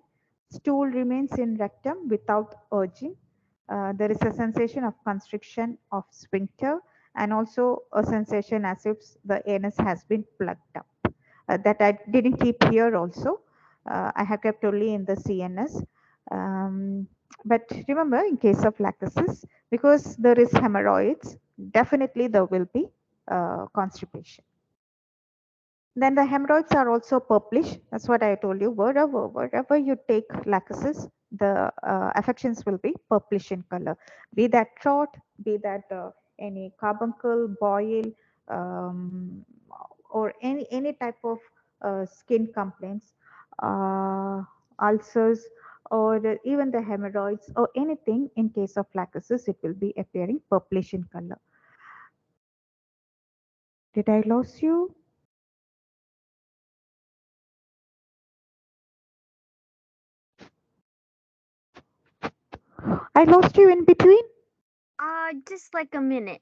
Stool remains in rectum without urging. There is a sensation of constriction of sphincter and also a sensation as if the anus has been plugged up. That I didn't keep here also. I have kept only in the CNS. Um, but remember, in case of lacusis, because there is hemorrhoids, definitely there will be constipation. Then the hemorrhoids are also purplish. That's what I told you. Wherever you take lacusis, the affections will be purplish in color. Be that trot, be that any carbuncle, boil, um, or any type of skin complaints, uh, ulcers, or even the hemorrhoids or anything in case of lacusis, it will be appearing purplish in color. Did I lose you? I lost you in between? Just like a minute.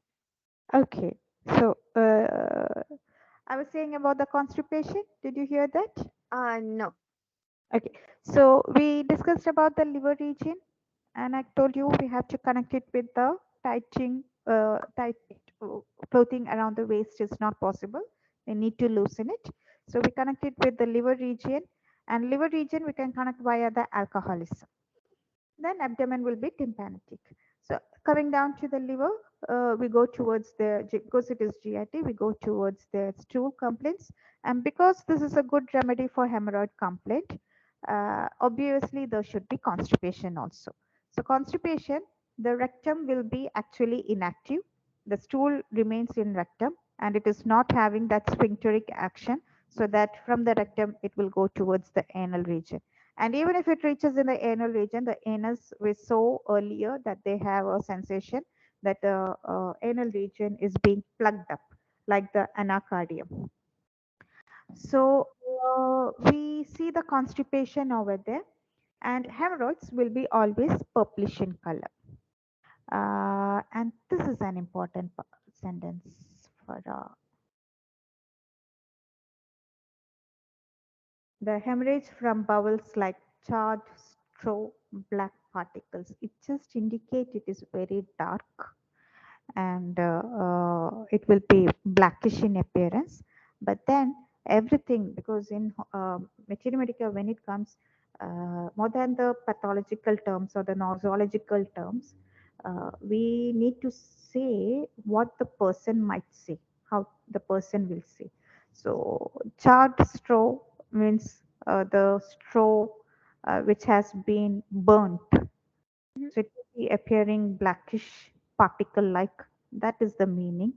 Okay, so I was saying about the constipation. Did you hear that? No. Okay, so we discussed about the liver region, and I told you we have to connect it with the tight clothing around the waist is not possible. We need to loosen it. So we connect it with the liver region, and liver region we can connect via the alcoholism. Then abdomen will be tympanic. So coming down to the liver, we go towards the, because it is GIT, we go towards the stool complaints. And because this is a good remedy for hemorrhoid complaint, obviously there should be constipation also. So constipation, the rectum will be actually inactive. The stool remains in rectum and it is not having that sphincteric action, so that from the rectum it will go towards the anal region. And even if it reaches in the anal region, the anus, we saw earlier that they have a sensation that the anal region is being plugged up, like the anacardium. So we see the constipation over there, and hemorrhoids will be always purplish in color. And this is an important sentence for the hemorrhage from bowels like charred straw, black particles. It just indicates it is very dark and it will be blackish in appearance. But then everything, because in materia medica, when it comes more than the pathological terms or the nosological terms, we need to say what the person might say, how the person will say. So charred straw means the straw which has been burnt, Mhm. so it will be appearing blackish particle like. That is the meaning.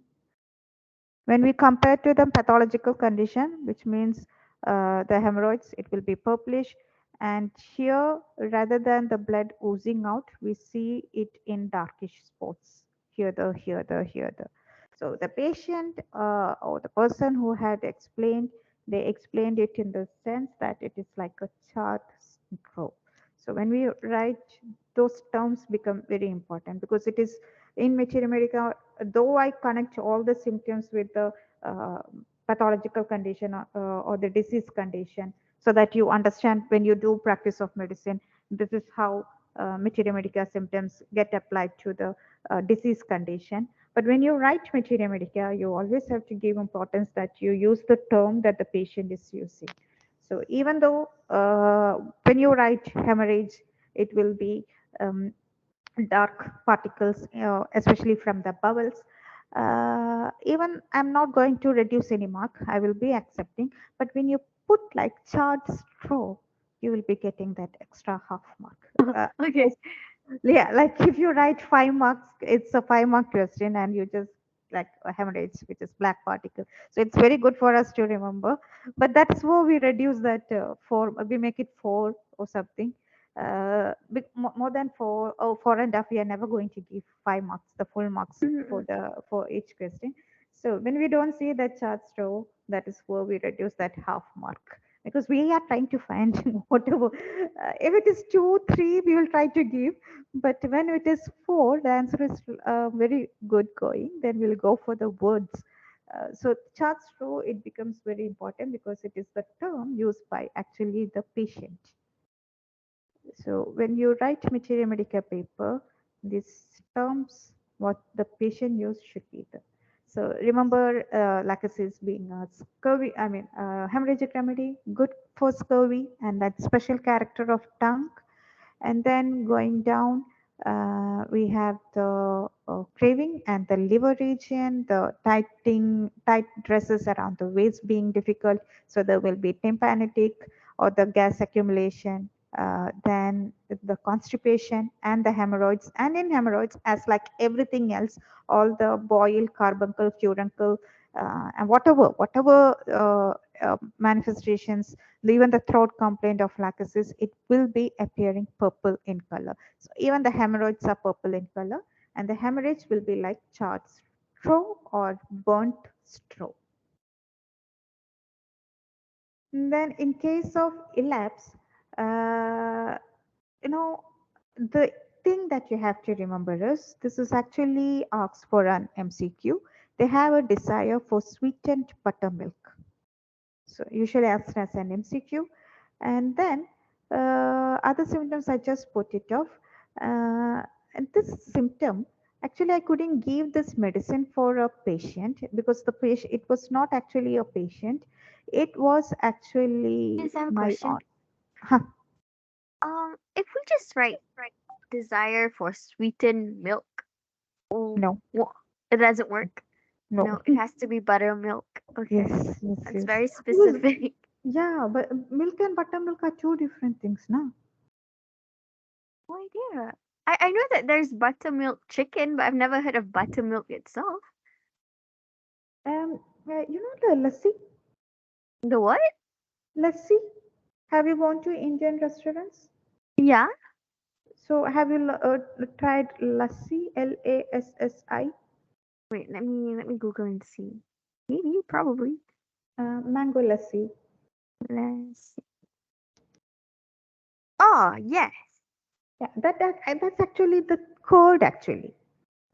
When we compare to the pathological condition, which means the hemorrhoids, it will be purplish. And here, rather than the blood oozing out, we see it in darkish spots. Here. So the patient or the person who had explained, they explained it in the sense that it is like a chart stroke. So when we write, those terms become very important because it is in Materia Medica, though I connect all the symptoms with the uh, pathological condition or the disease condition, so that you understand when you do practice of medicine, this is how Materia Medica symptoms get applied to the disease condition. But when you write Materia Medica, you always have to give importance that you use the term that the patient is using. So even though when you write hemorrhage, it will be um, dark particles, especially from the bowels. Even I'm not going to reduce any mark, I will be accepting. But when you put like charred straw, you will be getting that extra half mark. Okay. Yeah, like if you write 5 marks, it's a 5 mark question, and you just like a hemorrhage, which is black particle. So it's very good for us to remember. But that's where we reduce that 4, we make it 4 or something. More than four or 4.5, we are never going to give 5 marks, the full marks Mm-mm. for each question. So when we don't see that chart row, that is where we reduce that half mark, because we are trying to find whatever. If it is 2 3, we will try to give, but when it is 4, the answer is very good going, then we'll go for the words. So charts row, it becomes very important because it is the term used by actually the patient. So when you write materia medica paper, these terms what the patient use should be there. So remember, lacusis being a scurvy, I mean, hemorrhagic remedy, good for scurvy, and that special character of tongue. And then going down, we have the craving and the liver region, the tight dresses around the waist being difficult. So there will be tympanitic or the gas accumulation. Then the constipation and the hemorrhoids. And in hemorrhoids, as like everything else, all the boil, carbuncle, furuncle, and whatever manifestations, even the throat complaint of lacusis, it will be appearing purple in color. So even the hemorrhoids are purple in color, and the hemorrhage will be like charred straw or burnt straw. And then in case of elapse, uh, you know, the thing that you have to remember is this is actually asked for an MCQ. They have a desire for sweetened buttermilk. So usually asked as an MCQ. And then other symptoms I just put it off. And this symptom, actually I couldn't give this medicine for a patient because the patient, it was not actually a patient. It was actually Yes, I have a my question. aunt. Huh, If we just write desire for sweetened milk, oh, no, what? It doesn't work. no. No, it has to be buttermilk. Yes, Okay, yes, that's yes. very Because, specific. yeah, but milk and buttermilk are two different things, now. No idea. I know that there's buttermilk chicken, but I've never heard of buttermilk itself. You know the lassi? The what? Lassi? Have you gone to Indian restaurants? Yeah. So have you tried lassi? LASSI? Wait, let me Google and see. Maybe, probably. Mango lassi. Let's see. Oh, yes. Yeah, that's actually the curd actually.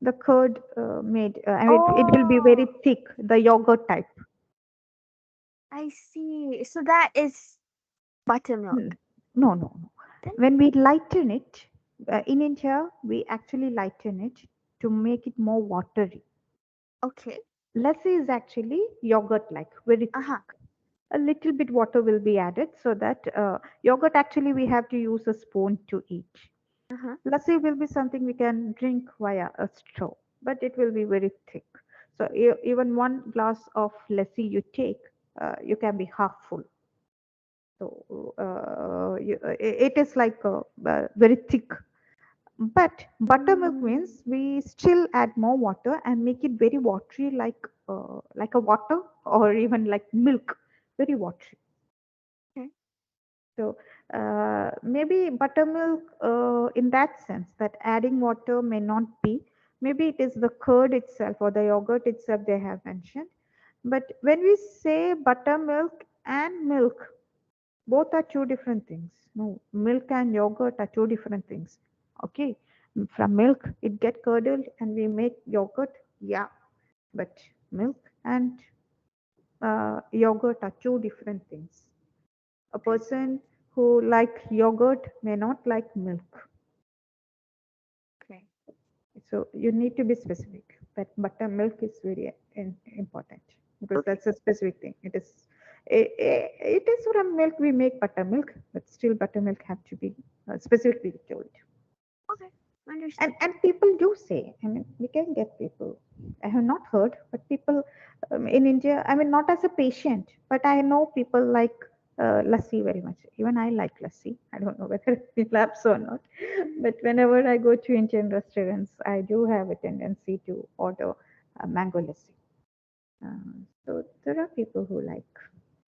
The curd made. I mean, it will be very Oh, thick. The yogurt type. I see. So that is Hmm. buttermilk. No, no, no. Then, When we lighten it, in India, we actually lighten it to make it more watery. okay. Lassi is actually yogurt like, very thick. Uh-huh. A little bit water will be added so that yogurt actually we have to use a spoon to eat. Uh-huh. Lassi will be something we can drink via a straw, but it will be very thick. So even one glass of lassi you take, you can be half full. So it is like very thick. But buttermilk Mm, means we still add more water and make it very watery, like a water or even like milk, very watery. okay. So maybe buttermilk, in that sense, that adding water may not be. Maybe it is the curd itself or the yogurt itself they have mentioned. But when we say buttermilk and milk, both are two different things. No, milk and yogurt are two different things. Okay, from milk it get curdled and we make yogurt. Yeah, but milk and yogurt are two different things. A Okay. person who like yogurt may not like milk. Okay. So you need to be specific. That buttermilk is very important because Okay. that's a specific thing. It is from milk we make buttermilk, but still buttermilk have to be specifically told. Okay. And Understood. people do say, I mean, we can get people. I have not heard, but people in India, I mean, not as a patient, but I know people like lassi very much. Even I like lassi. I don't know whether it laps or not, but whenever I go to Indian restaurants, I do have a tendency to order mango lassi. So there are people who like,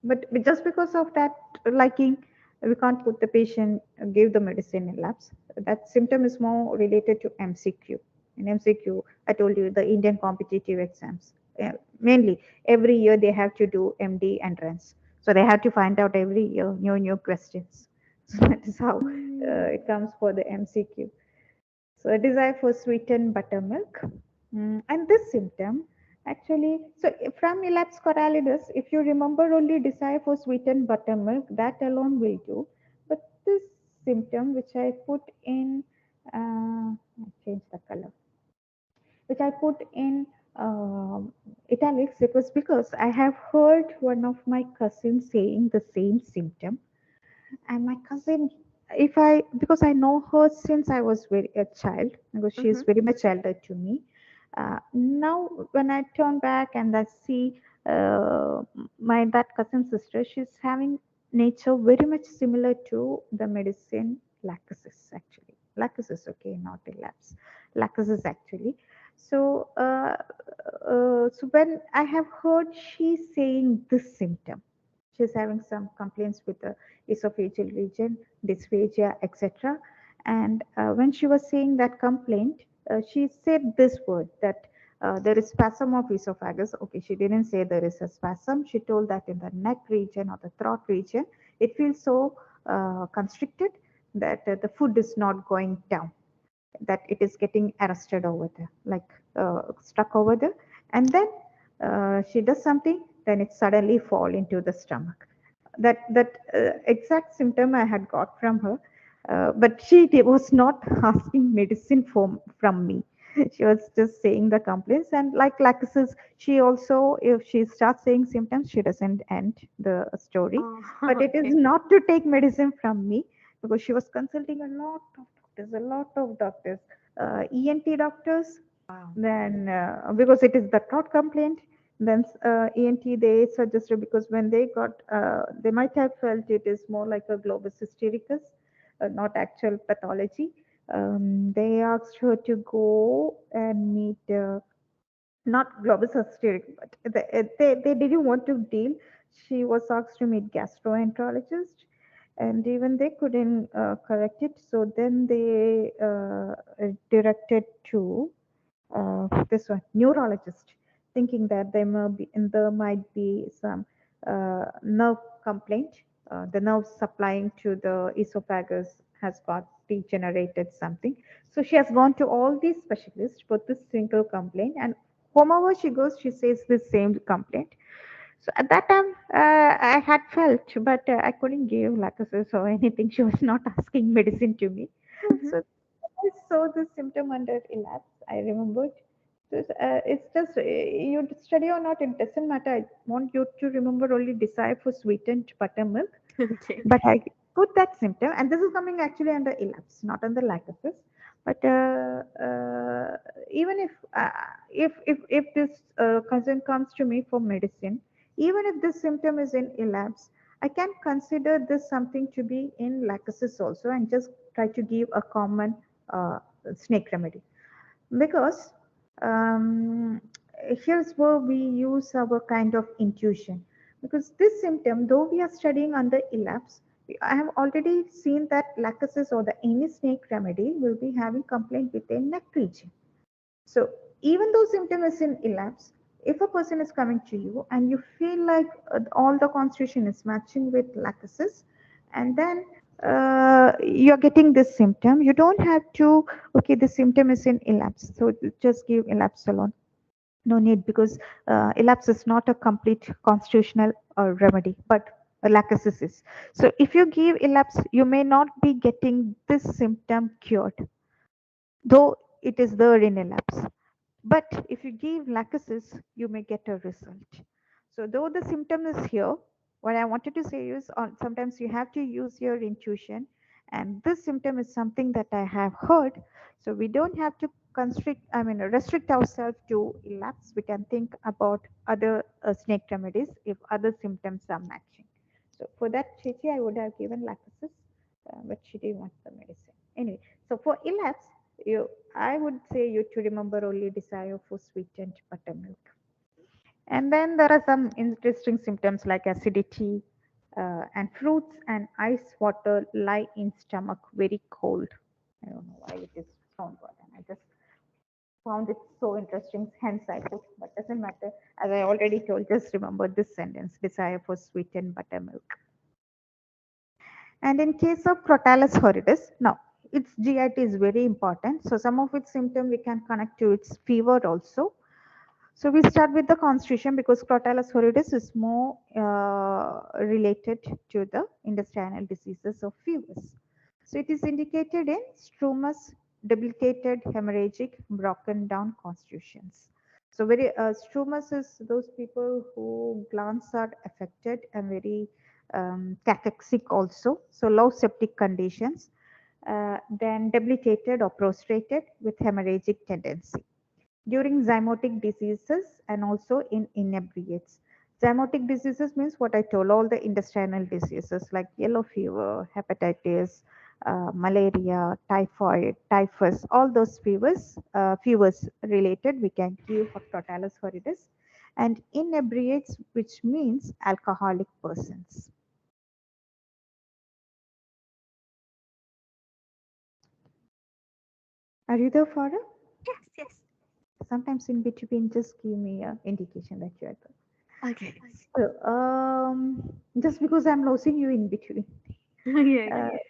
but just because of that liking, We can't put the patient, give the medicine in labs. That symptom is more related to MCQ. In MCQ, I told you the Indian competitive exams. Mainly, every year they have to do MD entrance. So they have to find out every year new questions. So that is how Mm. it comes for the MCQ. So a desire for sweetened buttermilk. And this symptom actually, so from Elaps corallidus, if you remember only desire for sweetened buttermilk, that alone will do. But this symptom, which I put in, I change the color, which I put in italics, it was because I have heard one of my cousins saying the same symptom. And my cousin, if I, because I know her since I was very a child, because she is Mhm. very much elder to me. Now when I turn back and I see my that cousin sister, she's having nature very much similar to the medicine lacusis actually. Lacusis, okay, not elapse. Lacusis actually. So so when I have heard she saying this symptom, she's having some complaints with the esophageal region, dysphagia, etc. And when she was saying that complaint, she said this word that there is spasm of esophagus. Okay, she didn't say there is a spasm. She told that in the neck region or the throat region, it feels so constricted that the food is not going down, that it is getting arrested over there, like stuck over there. And then she does something, then it suddenly fall into the stomach. That exact symptom I had got from her, but she was not asking medicine from me. She was just saying the complaints. And like laxasis, she also, if she starts saying symptoms, she doesn't end the story. Oh, But it is okay. not to take medicine from me, because she was consulting a lot of doctors, a lot of doctors, ENT doctors. Wow. Then, because it is the throat complaint, then ENT they suggested, because when they got, they might have felt it is more like a globus hystericus, not actual pathology. They asked her to go and meet, not globus hysteric, but they didn't want to deal. She was asked to meet gastroenterologist, and even they couldn't correct it. So then they directed to this one neurologist, thinking that there might be some nerve complaint. The nerve supplying to the esophagus has got degenerated something. So she has gone to all these specialists for this single complaint, and whomever she goes, she says the same complaint. So at that time, I had felt, but I couldn't give laxatives or anything. She was not asking medicine to me. Mhm. So I saw the symptom under elapse. I remembered. So it's just you study or not, it doesn't matter. I want you to remember only desire for sweetened buttermilk. Okay. But I put that symptom, and this is coming actually under elapse, not under laxatives. But even if this cousin comes to me for medicine, even if this symptom is in elapse, I can consider this something to be in laxasis also, and just try to give a common uh, snake remedy. Because um, here's where we use our kind of intuition. Because this symptom, though we are studying under elapse, I have already seen that laxasis or the any snake remedy will be having complaint with a neck region. So even though symptom is in elapse, if a person is coming to you and you feel like all the constitution is matching with laxasis, and then you're getting this symptom, you don't have to, okay, the symptom is in elapse, so just give elapse alone. No need, because elapse is not a complete constitutional remedy, but laxasis is. So if you give elapse, you may not be getting this symptom cured, though it is there in elapse. But if you give laxasis, you may get a result. So though the symptom is here, what I wanted to say is sometimes you have to use your intuition. And this symptom is something that I have heard. So we don't have to restrict ourselves to elapse. We can think about other snake remedies if other symptoms are matching. So for that, Chichi, I would have given laxasis, but she didn't want the medicine. Anyway, so for elapse, you, I would say you to remember only desire for sweetened buttermilk. And then there are some interesting symptoms like acidity, And fruits and ice water lie in stomach very cold. I don't know why it is found water. I just found it so interesting, hence I put, but doesn't matter. As I already told, just remember this sentence: desire for sweetened buttermilk. And in case of Crotalus horridus, now its GIT is very important. So some of its symptoms we can connect to its fever also. So we start with the constitution because Crotalus horridus is more related to the intestinal diseases of fevers. So it is indicated in strumous, debilitated, hemorrhagic, broken down constitutions. So very strumous is those people who glands are affected and very cachexic also. So low septic conditions. Then debilitated or prostrated with hemorrhagic tendency during zymotic diseases and also in inebriates. Zymotic diseases means what I told, all the intestinal diseases like yellow fever, hepatitis, malaria, typhoid, typhus, all those fevers related, we can give for Crotalus horridus. And inebriates, which means alcoholic persons. Are you there, Farah? Yes, yes. Sometimes in between, just give me an indication that you are there. Okay. So, just because I'm losing you in between. Okay, Uh, okay.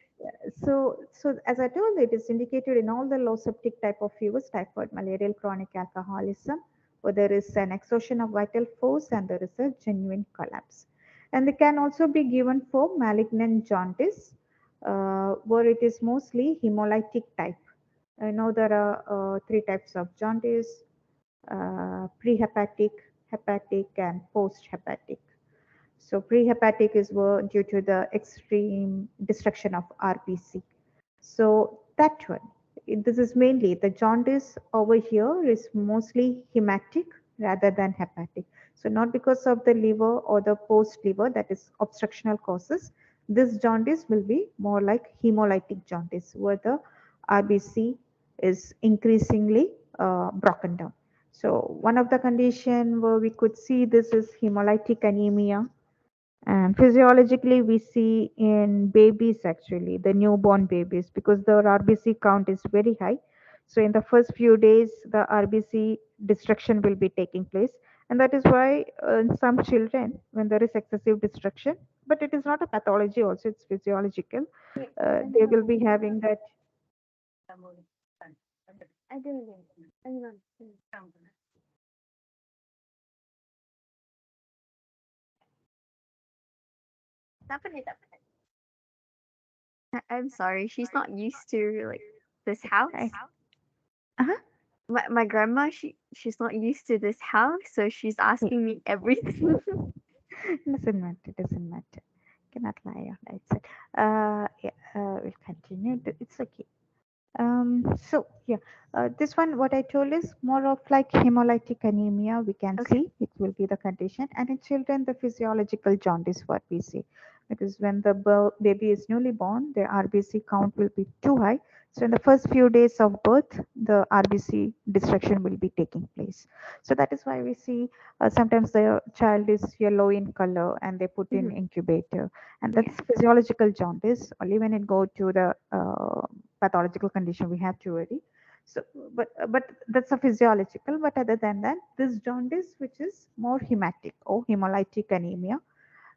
so as I told, it is indicated in all the low septic type of fevers, typhoid, malarial, chronic alcoholism, where there is an exhaustion of vital force and there is a genuine collapse. And they can also be given for malignant jaundice, where it is mostly hemolytic type. I know there are three types of jaundice: prehepatic, hepatic, and post-hepatic. So prehepatic is due to the extreme destruction of RBC. So that one, this is mainly the jaundice over here is mostly hematic rather than hepatic. So not because of the liver or the post liver, that is obstructional causes. This jaundice will be more like hemolytic jaundice where the RBC is increasingly broken down. So one of the condition where we could see this is hemolytic anemia, and physiologically, we see in babies actually, the newborn babies, because their RBC count is very high. So, in the first few days, the RBC destruction will be taking place. And that is why in some children, when there is excessive destruction, but it is not a pathology, also, it's physiological, they will be having that. I don't know. I don't know. Dapat dapat. I'm sorry, she's not used to like this I, house. uh-huh. My grandma, she's not used to this house, so she's asking me everything. Doesn't matter, doesn't matter. Cannot lie on that side. Yeah, we'll continue. It's okay. So yeah, this one what I told is more of like hemolytic anemia. We can Okay. see it will be the condition, and in children the physiological jaundice what we see, because when the baby is newly born, their RBC count will be too high. So in the first few days of birth, the RBC destruction will be taking place. So that is why we see sometimes the child is yellow in color and they put in Hmm. incubator, and Yeah. that's physiological jaundice. Only when it go to the pathological condition we have to worry. So but that's a physiological, but other than that, this jaundice which is more hematic or hemolytic anemia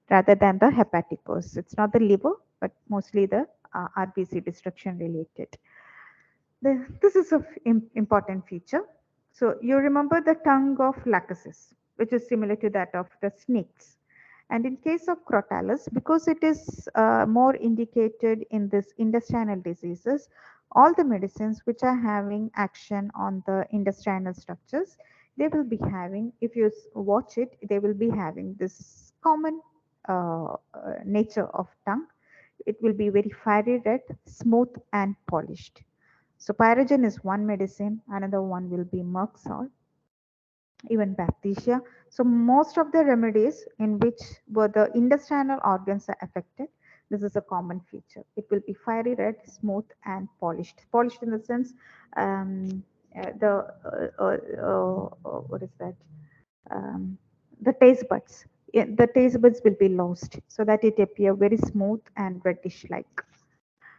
rather than the hepatic cause. It's not the liver but mostly the RBC destruction related. This is an important feature. So you remember the tongue of Lachesis, which is similar to that of the snakes. And in case of Crotalus, because it is more indicated in this intestinal diseases, all the medicines which are having action on the intestinal structures, they will be having, if you watch it, they will be having this common nature of tongue. It will be very fiery red, smooth and polished. So pyrogen is one medicine, another one will be Merck salt, even bacteria. So most of the remedies in which were the intestinal organs are affected, this is a common feature. It will be fiery red, smooth and polished. Polished in the sense, the what is that? Um, the taste buds. the taste buds will be lost so that it appear very smooth and reddish like.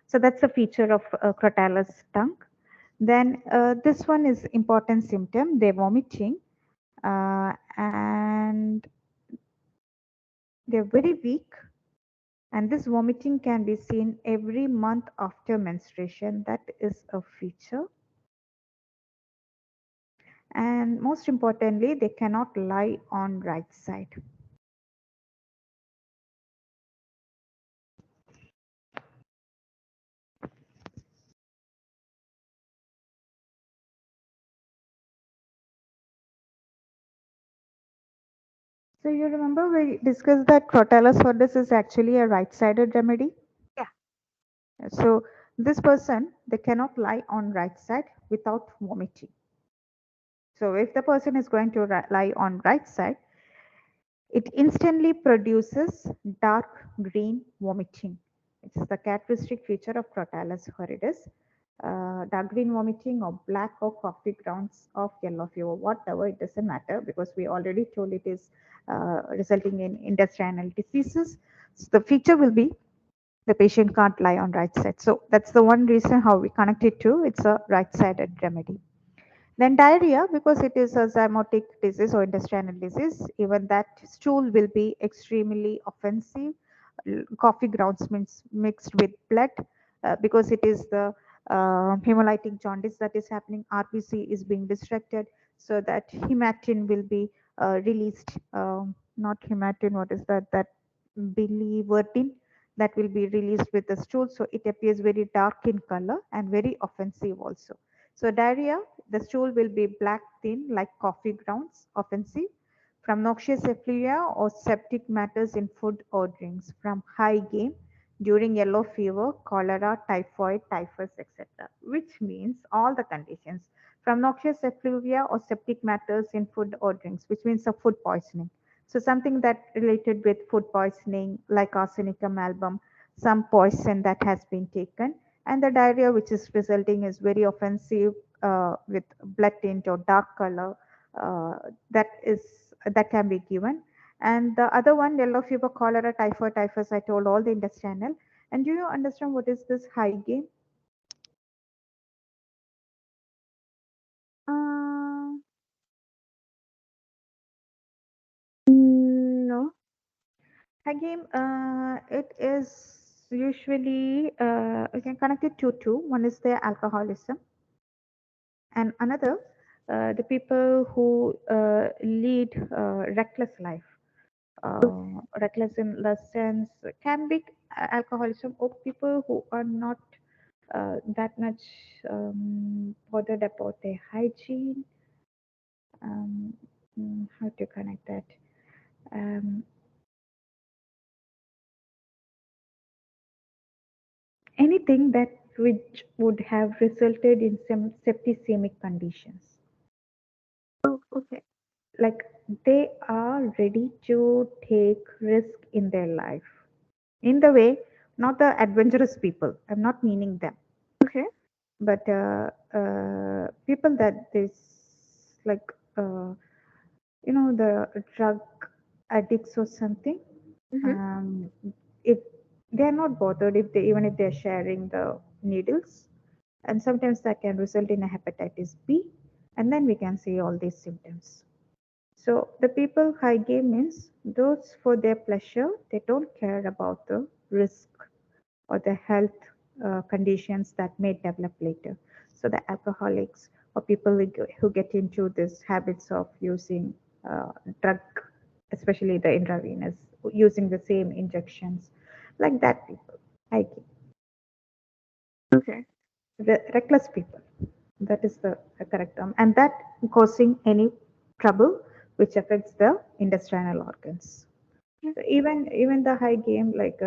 So that's a feature of Crotalus tongue. Then this one is important symptom. They're vomiting and they're very weak. And this vomiting can be seen every month after menstruation. That is a feature. And most importantly, they cannot lie on right side. So you remember we discussed that Crotalus horridus is actually a right-sided remedy. Yeah. So this person, they cannot lie on right side without vomiting. So if the person is going to lie on right side, it instantly produces dark green vomiting. It's the characteristic feature of Crotalus horridus. Dark green vomiting or black or coffee grounds of yellow fever, whatever, it doesn't matter because we already told it is resulting in intestinal diseases. So the feature will be the patient can't lie on right side. So that's the one reason how we connect it to it's a right-sided remedy. Then diarrhea, because it is a zymotic disease or intestinal disease, even that stool will be extremely offensive. Coffee grounds means mixed with blood because it is the hemolytic jaundice that is happening. RBC is being distracted so that hematin will be released. Not hematin, what is that? That biliverdin that will be released with the stool. So it appears very dark in color and very offensive also. So diarrhea, the stool will be black thin like coffee grounds, offensive. From noxious effluvia or septic matters in food or drinks. From high game during yellow fever, cholera, typhoid, typhus, etc. Which means all the conditions. From noxious effluvia or septic matters in food or drinks, which means a food poisoning. So something that related with food poisoning like arsenicum album, some poison that has been taken, and the diarrhea which is resulting is very offensive with blood tint or dark color uh, that can be given. And the other one, yellow fever, cholera, typhoid, typhus, I told all the intestinal. And do you understand what is this high gain? Uh, no. High gain, it is usually we can connect it to two. One is the alcoholism, and another the people who lead reckless life. Reckless in the sense can be alcoholism or people who are not that much bothered about their hygiene. Um, how to connect that? Um, Anything that which would have resulted in some septicemic conditions. Oh, okay. Like they are ready to take risk in their life. In the way, not the adventurous people. I'm not meaning them, Okay. but people that this like the drug addicts or something. Mm-hmm. Um, if they are not bothered if they even if they are sharing the needles, and sometimes that can result in a hepatitis B, and then we can see all these symptoms. So the people high game means those for their pleasure, they don't care about the risk or the health conditions that may develop later. So the alcoholics or people who get into this habits of using drug, especially the intravenous, using the same injections, like that people, high game, Okay. reckless people. That is the correct term, and that causing any trouble which affects the intestinal organs. Yeah. So even the high game, like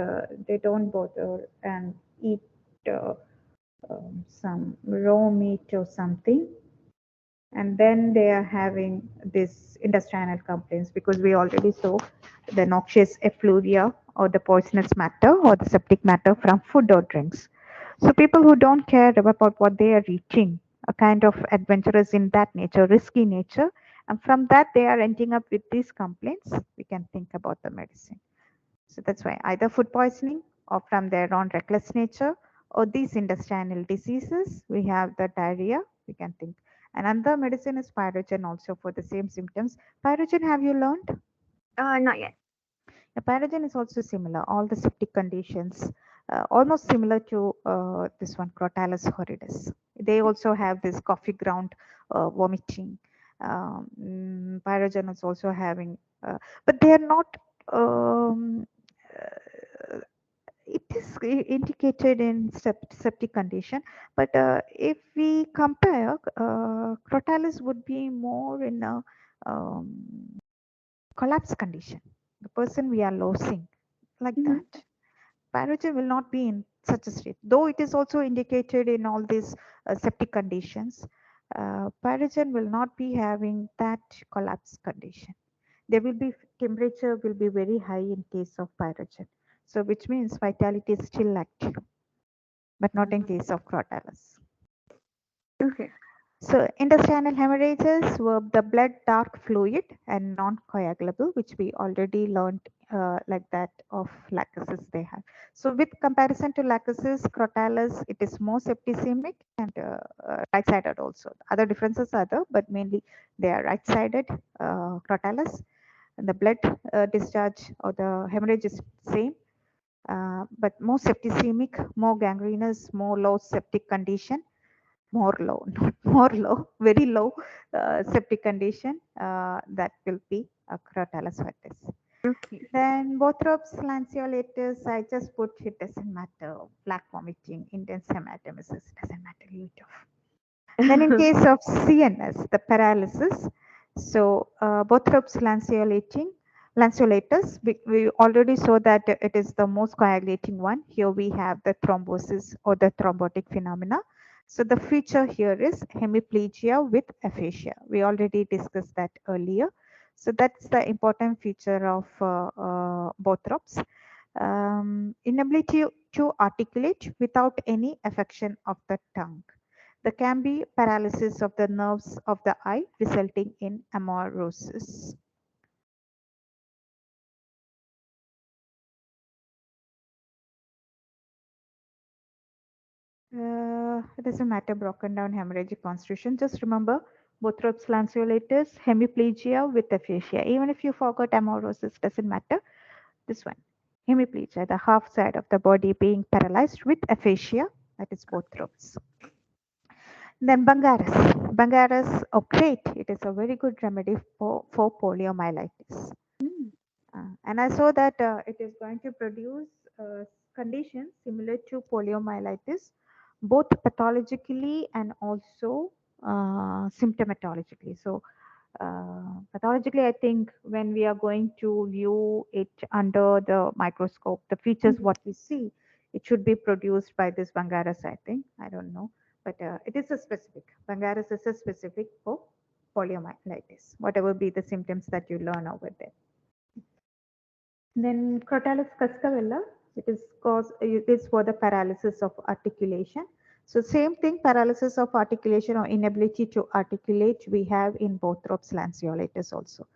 they don't bother and eat some raw meat or something, and then they are having this intestinal complaints because we already saw the noxious effluvia or the poisonous matter or the septic matter from food or drinks. So people who don't care about what they are eating, a kind of adventurous in that nature, risky nature, And from that, they are ending up with these complaints. We can think about the medicine. So that's why either food poisoning or from their own reckless nature or these intestinal diseases, we have the diarrhea, we can think. Another medicine is pyrogen also for the same symptoms. Pyrogen, have you learned? Not yet. The pyrogen is also similar, all the septic conditions, almost similar to this one, Crotalus horridus. They also have this coffee ground vomiting. Pyrogen is also having, but they are not. Um, uh, it is indicated in septic condition, but if we compare, Crotalus would be more in a um, collapse condition. The person we are losing, like Mm-hmm. that. Pyrogen will not be in such a state, though it is also indicated in all these septic conditions. Pyrogen will not be having that collapse condition. There will be temperature will be very high in case of pyrogen. So which means vitality is still active, but not in case of Crotalus. Okay. So intestinal hemorrhages were the blood dark fluid and non-coagulable, which we already learned like that of lacusis they have. So with comparison to lacusis, Crotalus, it is more septicemic and right-sided also. Other differences are there, but mainly they are right-sided Crotalus. And the blood discharge or the hemorrhage is same, but more septicemic, more gangrenous, more low septic condition, more low, not more low, very low septic condition, that will be a Crotalus vertis. Okay. Then Bothrops lanceolatus, I just put it doesn't matter. Black vomiting, intense hematemesis, doesn't matter. Leave it off. Then in case of CNS, the paralysis, so Bothrops lanceolatus, we already saw that it is the most coagulating one. Here we have the thrombosis or the thrombotic phenomena. So the feature here is hemiplegia with aphasia. We already discussed that earlier. So that's the important feature of Bothrops. Inability to articulate without any affection of the tongue. There can be paralysis of the nerves of the eye resulting in amaurosis. It doesn't matter broken down hemorrhagic constitution. Just remember Bothrops lanceolatus, hemiplegia with aphasia. Even if you forgot amaurosis, doesn't matter. This one, hemiplegia, the half side of the body being paralyzed with aphasia, that is Bothrops. Then Bangaris. Bangaris, oh great, it is a very good remedy for poliomyelitis. Mm. And I saw that it is going to produce conditions similar to poliomyelitis, both pathologically and also symptomatologically. So, pathologically, I think when we are going to view it under the microscope, the features Mhm. what we see, it should be produced by this Bangaris, I think. I don't know. But it is a specific. Bangaris is a specific for poliomyelitis, whatever be the symptoms that you learn over there. Then Crotalus cascavella, it is for the paralysis of articulation. So same thing, paralysis of articulation or inability to articulate we have in Bothrops lanceolatus also.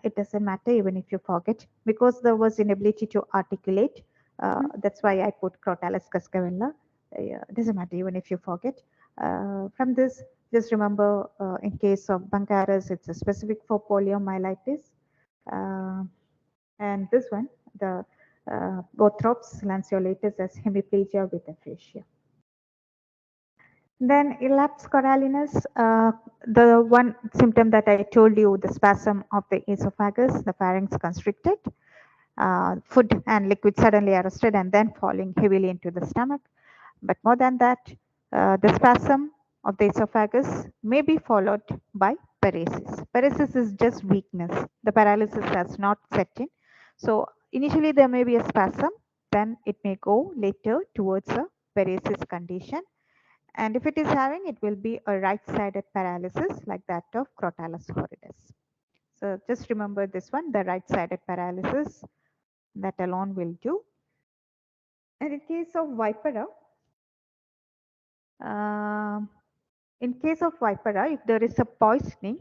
It doesn't matter even if you forget because there was inability to articulate. Mhm. That's why I put Crotalus cascavella. Yeah, it doesn't matter even if you forget. From this, just remember in case of Bancaris, it's a specific for poliomyelitis. Uh, and this one, the Bothrops lanceolatus as hemiplegia with aphasia. Then elaps corallinus, the one symptom that I told you, the spasm of the esophagus, the pharynx constricted, food and liquid suddenly arrested and then falling heavily into the stomach. But more than that, the spasm of the esophagus may be followed by paresis. Paresis is just weakness. The paralysis has not set in. So initially there may be a spasm, then it may go later towards a paresis condition. And if it is having, it will be a right-sided paralysis like that of Crotalus horridus. So just remember this one, the right-sided paralysis, that alone will do. And in case of Vipera, um, in case of Vipera, if there is a poisoning,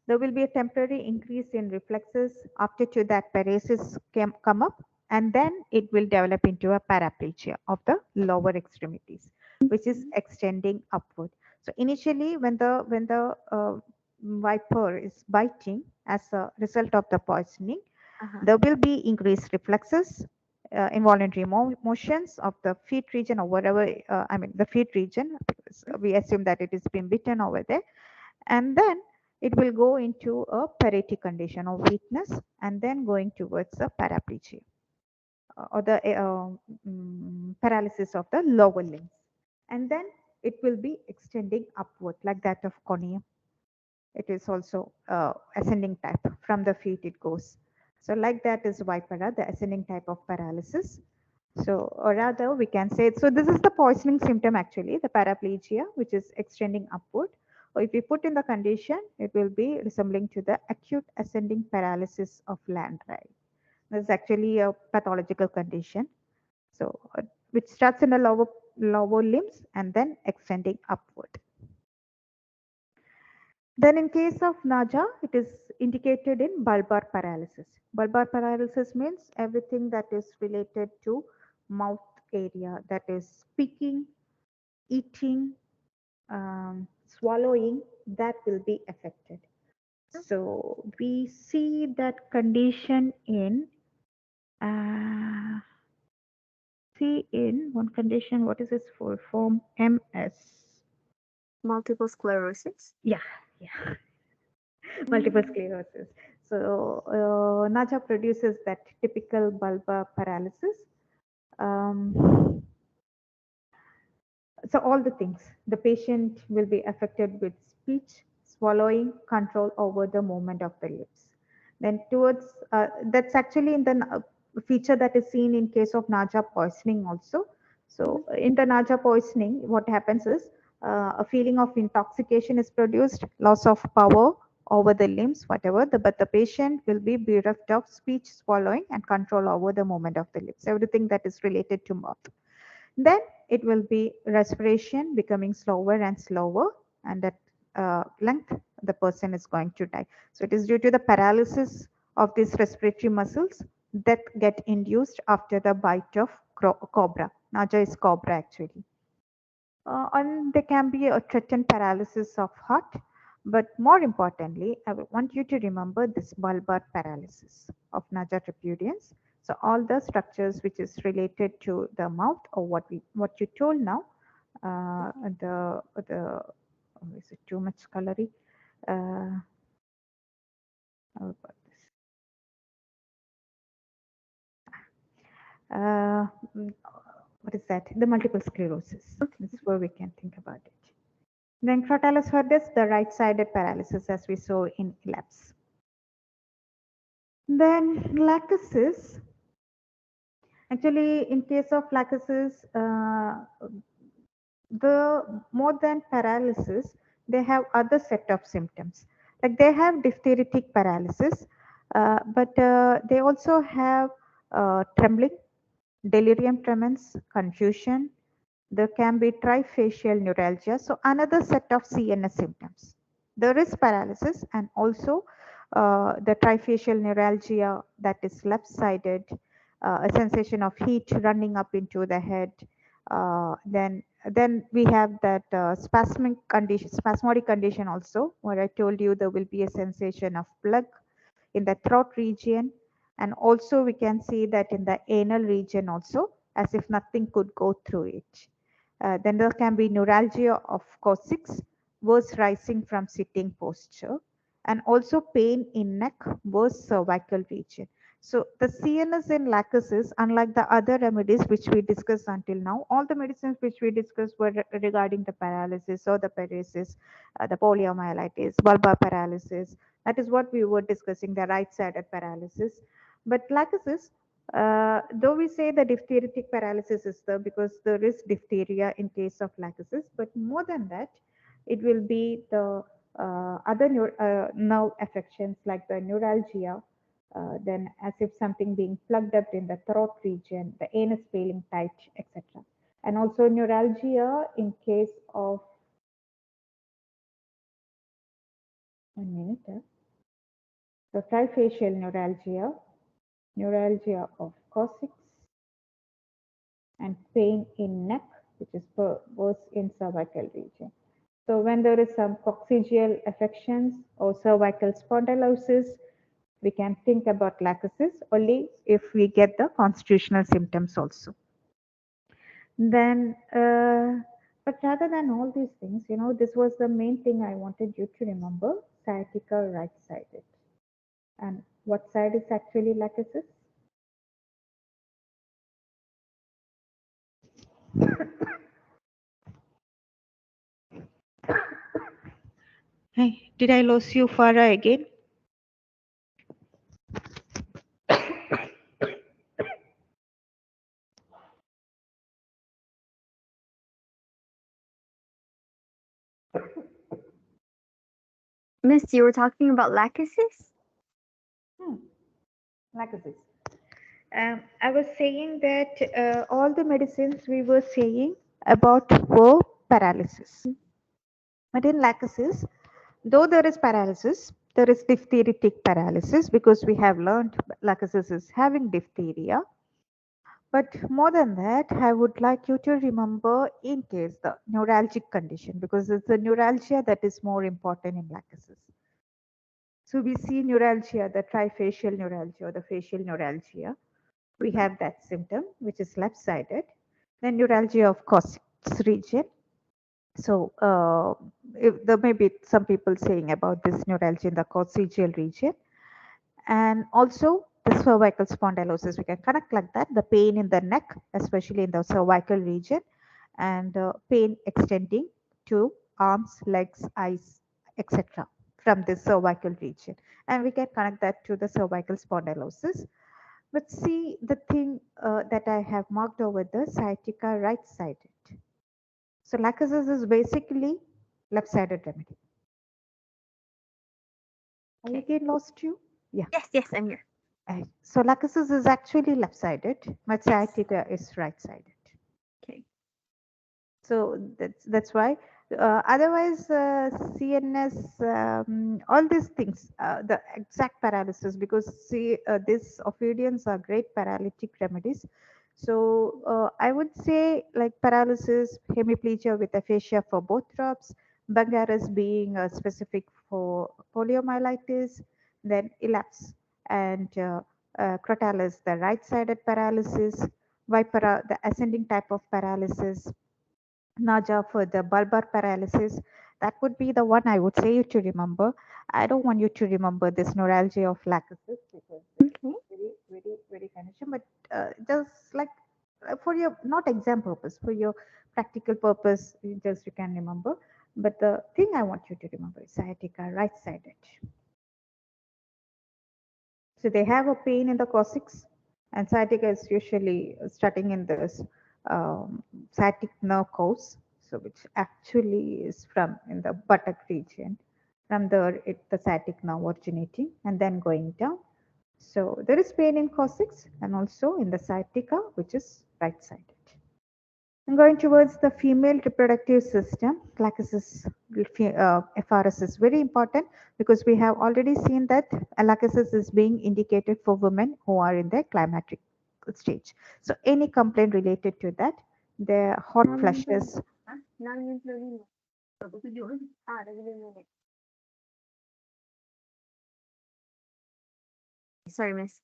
There will be a temporary increase in reflexes after to that paresis come up, and then it will develop into a paraplegia of the lower extremities, which is Mhm. extending upward. So initially, when the viper is biting as a result of the poisoning, Uh-huh. there will be increased reflexes, involuntary motions of the feet region or whatever, I mean, the feet region, because we assume that it is been bitten over there. And then it will go into a parity condition of weakness and then going towards the paraplegia or the paralysis of the lower limbs. And then it will be extending upward like that of cornea. It is also ascending type. From the feet it goes. So like that is vipera, the ascending type of paralysis. So, or rather, we can say, so this is the poisoning symptom actually, the paraplegia, which is extending upward. Or if we put in the condition, it will be resembling to the acute ascending paralysis of Landry. This is actually a pathological condition. So, which starts in the lower limbs and then extending upward. Then in case of Naja, it is indicated in bulbar paralysis. Bulbar paralysis means everything that is related to mouth area, that is speaking, eating, swallowing, that will be affected. So we see that condition in, uh, see in one condition, what is its full form? MS. Multiple sclerosis. Yeah, yeah. Multiple Mm. sclerosis. So, Naja produces that typical bulbar paralysis. Um, so, all the things the patient will be affected with speech, swallowing, control over the movement of the lips. Then, towards that's actually in the feature that is seen in case of Naja poisoning also. So, Mhm. in the Naja poisoning, what happens is a feeling of intoxication is produced, loss of power over the limbs, whatever. But the patient will be bereft of speech, swallowing, and control over the movement of the lips. Everything that is related to mouth. Then it will be respiration becoming slower and slower, and at length the person is going to die. So it is due to the paralysis of these respiratory muscles that get induced after the bite of cobra. Naja is cobra actually. And there can be a threatened paralysis of heart, but more importantly, I want you to remember this bulbar paralysis of Naja repudiens. So all the structures which is related to the mouth or what you told now, the oh, is it too much colory? Uh, how about this? Uh, mm, what is that? The multiple sclerosis. That's where we can think about it. Then crotalus herdes, the right-sided paralysis, as we saw in ELAPSE. Then lacusis. Actually, in case of lacusis, the more than paralysis, they have other set of symptoms. Like they have diphtheritic paralysis, but they also have trembling, delirium tremens, confusion. There can be trifacial neuralgia. So another set of CNS symptoms. There is paralysis and also the trifacial neuralgia that is left-sided, a sensation of heat running up into the head. Then we have that spasmodic condition also, where I told you there will be a sensation of plug in the throat region, and also we can see that in the anal region also, as if nothing could go through it. Then there can be neuralgia of coccyx, worse rising from sitting posture, and also pain in neck, worse cervical region. So the CNS in lacusis, unlike the other remedies which we discussed until now, all the medicines which we discussed were regarding the paralysis or the paresis, the poliomyelitis, bulbar paralysis. That is what we were discussing, the right-sided paralysis. But lacusis, though we say the diphtheritic paralysis is there because there is diphtheria in case of lacusis, but more than that, it will be the other nerve affections like the neuralgia, then as if something being plugged up in the throat region, the anus feeling tight, etc. And also neuralgia in case of, 1 minute. So trifacial neuralgia, neuralgia of coccyx, and pain in neck, which is worse in cervical region. So when there is some coccygeal affections or cervical spondylosis, we can think about lachesis only if we get the constitutional symptoms also. Then, but rather than all these things, this was the main thing I wanted you to remember: sciatica right-sided. And what side is actually lachesis? Hey, did I lose you, Farah, again? Miss, you were talking about lachesis? Hmm, lachesis. I was saying that all the medicines we were saying about were paralysis. But in lachesis, though there is paralysis, there is diphtheritic paralysis because we have learned lachesis is having diphtheria. But more than that, I would like you to remember in case the neuralgic condition because it's the neuralgia that is more important in lachesis. So we see neuralgia, the trifacial neuralgia or the facial neuralgia. We have that symptom, which is left-sided. Then neuralgia of coccyx region. So if there may be some people saying about this neuralgia in the coccygeal region, and also the cervical spondylosis. We can connect like that. The pain in the neck, especially in the cervical region, and pain extending to arms, legs, eyes, etc. from the cervical region, and we can connect that to the cervical spondylosis. But see the thing that I have marked over the sciatica right-sided. So lachesis is basically left-sided remedy. I Okay. again lost you. Yeah. Yes, yes, I'm here. So lachesis is actually left-sided, but Yes. sciatica is right-sided. Okay. So that's why. Otherwise, CNS, all these things, the exact paralysis, because see, these Ophidians are great paralytic remedies. So I would say like paralysis, hemiplegia with aphasia for both drops, Bangaras being specific for poliomyelitis, then elapse and Crotalis, the right-sided paralysis, Vipera, the ascending type of paralysis, Naja for the bulbar paralysis. That would be the one I would say you to remember. I don't want you to remember this neuralgia of lachesis because it's Okay. very connection, but just like for your not exam purpose, for your practical purpose, just you can remember. But the thing I want you to remember is sciatica right-sided. So they have a pain in the coccyx, and sciatica is usually starting in this sciatic nerve course, so which actually is from in the buttock region. From there, the sciatic nerve originating and then going down. So there is pain in coccyx and also in the sciatica, which is right-sided. And going towards the female reproductive system, lachesis, FRS is very important because we have already seen that lachesis is being indicated for women who are in their climacteric stage. So any complaint related to that, their hot flushes. Sorry, Miss.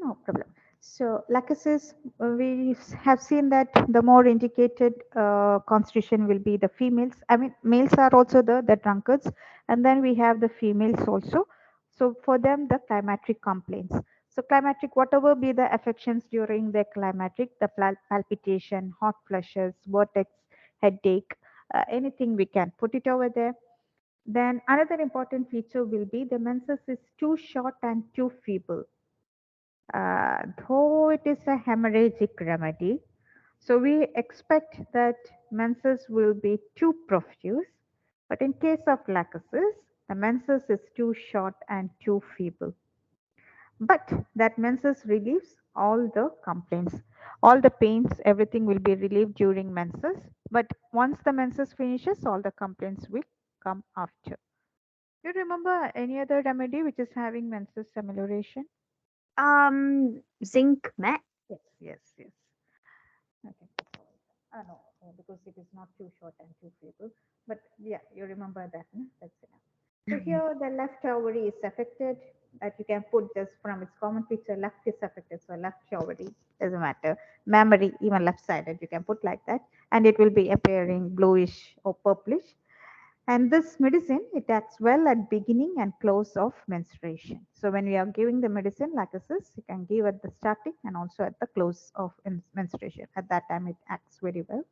No problem. So, lachesis, we have seen that the more indicated constitution will be the females. I mean, males are also the drunkards, and then we have the females also. So, for them, the climatic complaints. So, climatic, whatever be the affections during the climatic, the palpitation, hot flushes, vertex, headache, anything we can put it over there. Then another important feature will be the menses is too short and too feeble. Though it is a hemorrhagic remedy, so we expect that menses will be too profuse, but in case of lachesis, the menses is too short and too feeble. But that menses relieves all the complaints, all the pains, everything will be relieved during menses. But once the menses finishes, all the complaints will come after. You remember any other remedy which is having menses amelioration? Zinc mat. Yes, yes, yes. Okay. No, because it is not too short and too feeble. But yeah, you remember that. No? That's enough. So here the left ovary is affected. That you can put just from its common feature, left is affected. So left ovary doesn't matter. Mammary, even left sided, you can put like that, and it will be appearing bluish or purplish. And this medicine, it acts well at beginning and close of menstruation. So when we are giving the medicine like this, you can give at the starting and also at the close of menstruation. At that time, it acts very well.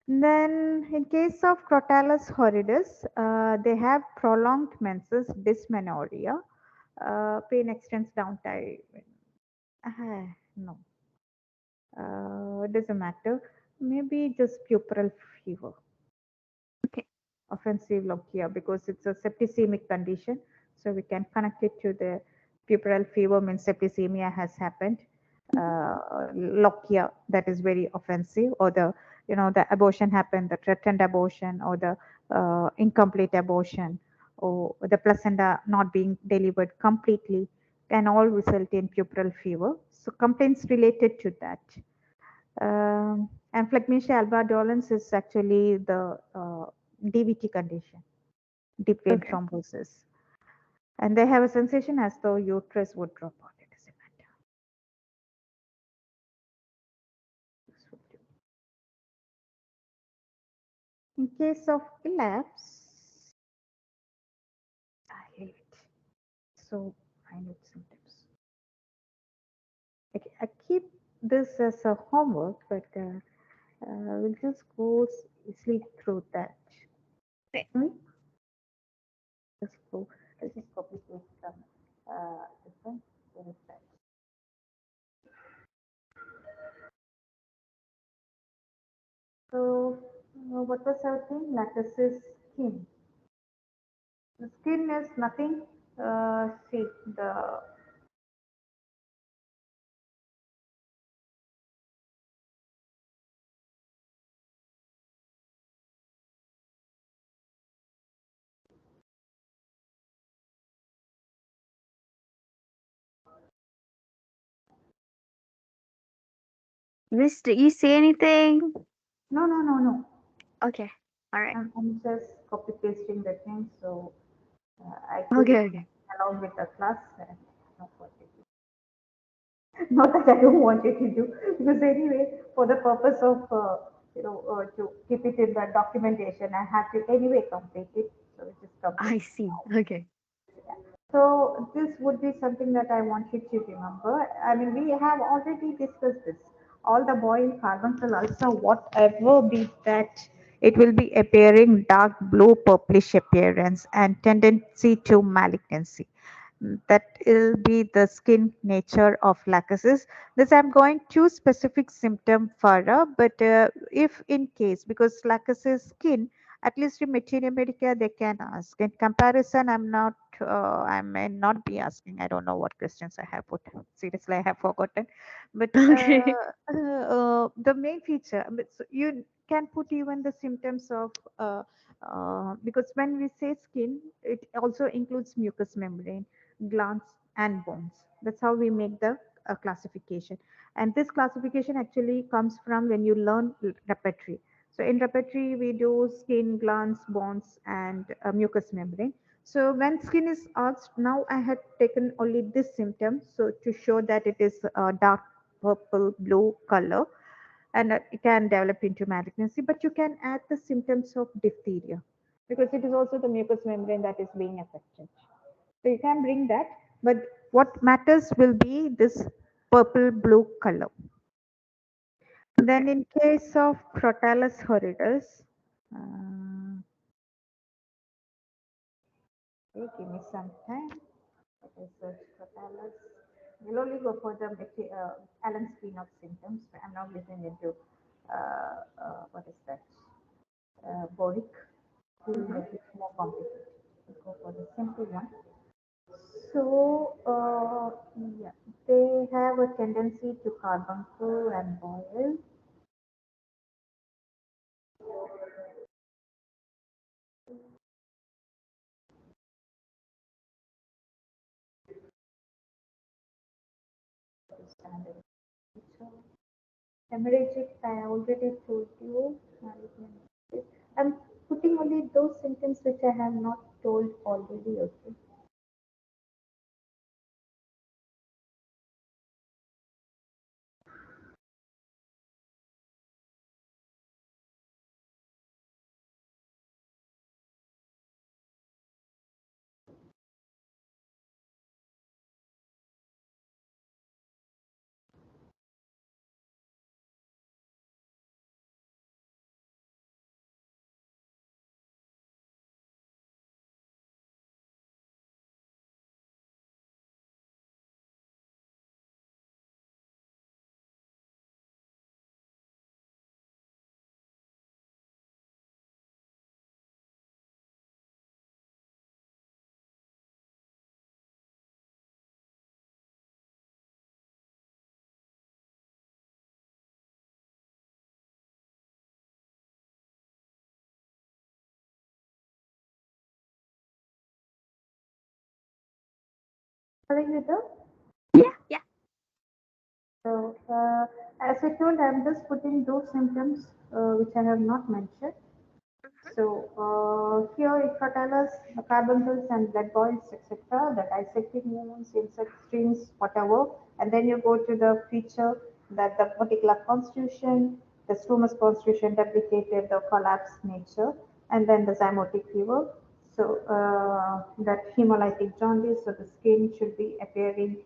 Then, in case of Crotalus horridus, they have prolonged menses, dysmenorrhea. Pain extends down to no, it doesn't matter. Maybe just puerperal fever. Okay. Offensive lochia because it's a septicemic condition. So we can connect it to the puerperal fever means septicemia has happened. Lochia that is very offensive, or the the abortion happened, the threatened abortion, or the incomplete abortion, or the placenta not being delivered completely, can all result in puerperal fever. So complaints related to that. And Phlegmatia albadolens is actually the DVT condition, deep vein Okay. thrombosis. And they have a sensation as though uterus would drop out. It doesn't matter. In case of elapse, I leave it. So I need symptoms. Okay, I keep this as a homework, but we'll just go sleep through that. Okay. Hmm? Just go. I'll just copy paste some different. Where is that? So, what was our thing? Lattice's skin. The skin is nothing. See, the Miss, did you see anything? no, no, no, no. Okay. All right. I'm just copy pasting the thing, so I put Okay. it Okay. along with the class. And not what it is. Not that I don't want you to do, because anyway, for the purpose of to keep it in the documentation, I have to anyway complete it. So it is complete. I see. Okay. So this would be something that I want you to remember. I mean, we have already discussed this. All the boiled carbuncle ulcer, whatever be that, it will be appearing dark blue purplish appearance and tendency to malignancy. That will be the skin nature of lachesis. This I'm going to specific symptom further, but if in case, because lachesis skin, at least in Materia Medica, they can ask. In comparison, I may not be asking. I don't know what questions I have put. Seriously, I have forgotten. But Okay. the main feature, but so you can put even the symptoms of, because when we say skin, it also includes mucous membrane, glands, and bones. That's how we make the classification. And this classification actually comes from when you learn repertory. So in repertory, we do skin, glands, bones, and mucous membrane. So when skin is asked, now I had taken only this symptom, so to show that it is a dark purple blue color, and it can develop into malignancy. But you can add the symptoms of diphtheria because it is also the mucous membrane that is being affected. So you can bring that, but what matters will be this purple blue color. Then in case of Crotalus horridus, okay, give me some time. Let us search Crotalus. We'll only go for the Allen spin of symptoms. I'm not getting into what is that? Boric. We'll Mhm. make it more complicated. We'll go for the simple one. So, yeah, they have a tendency to carbuncle and boil. And so hemorrhagic, I already told you. I'm putting only those symptoms which I have not told already. Okay. Following with the Yeah, yeah. so as I told, I'm just putting those symptoms which I have not mentioned. So here it tells the carbuncles and blood boils, etc., the dissecting movements, insect streams, whatever, and then you go to the feature that the particular constitution, the stromas constitution deplicated, the collapse nature, and then the zymotic fever. So that hemolytic jaundice, so the skin should be appearing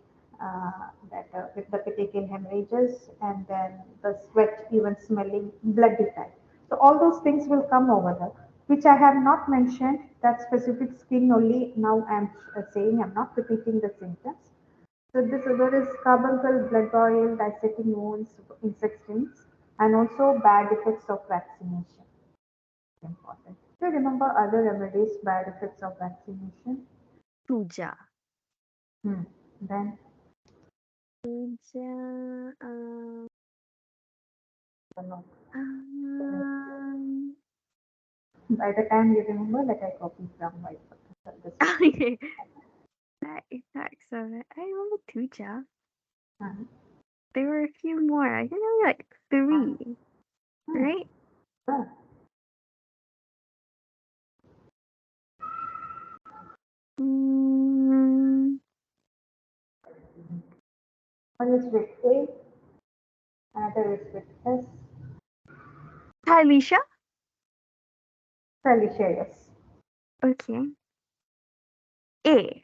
that with the petechial hemorrhages, and then the sweat, even smelling bloody type. So all those things will come over there, which I have not mentioned. That specific skin only. Now I'm saying I'm not repeating the symptoms. So this there is carbuncle, blood boil, dissecting wounds, insect stings, and also bad effects of vaccination. Important. Do you remember other remedies, bad effects of vaccination? Puja. Hmm. Then Puja. no. Um, By the time you remember, like I copy from my this one. okay. That effects of it. I remember Tuja. Uh, There were a few more. I think there were like uh, three, uh, right? uh. Mm, One is with A, another is with S. Talisha. Felicia, yes. Okay. A.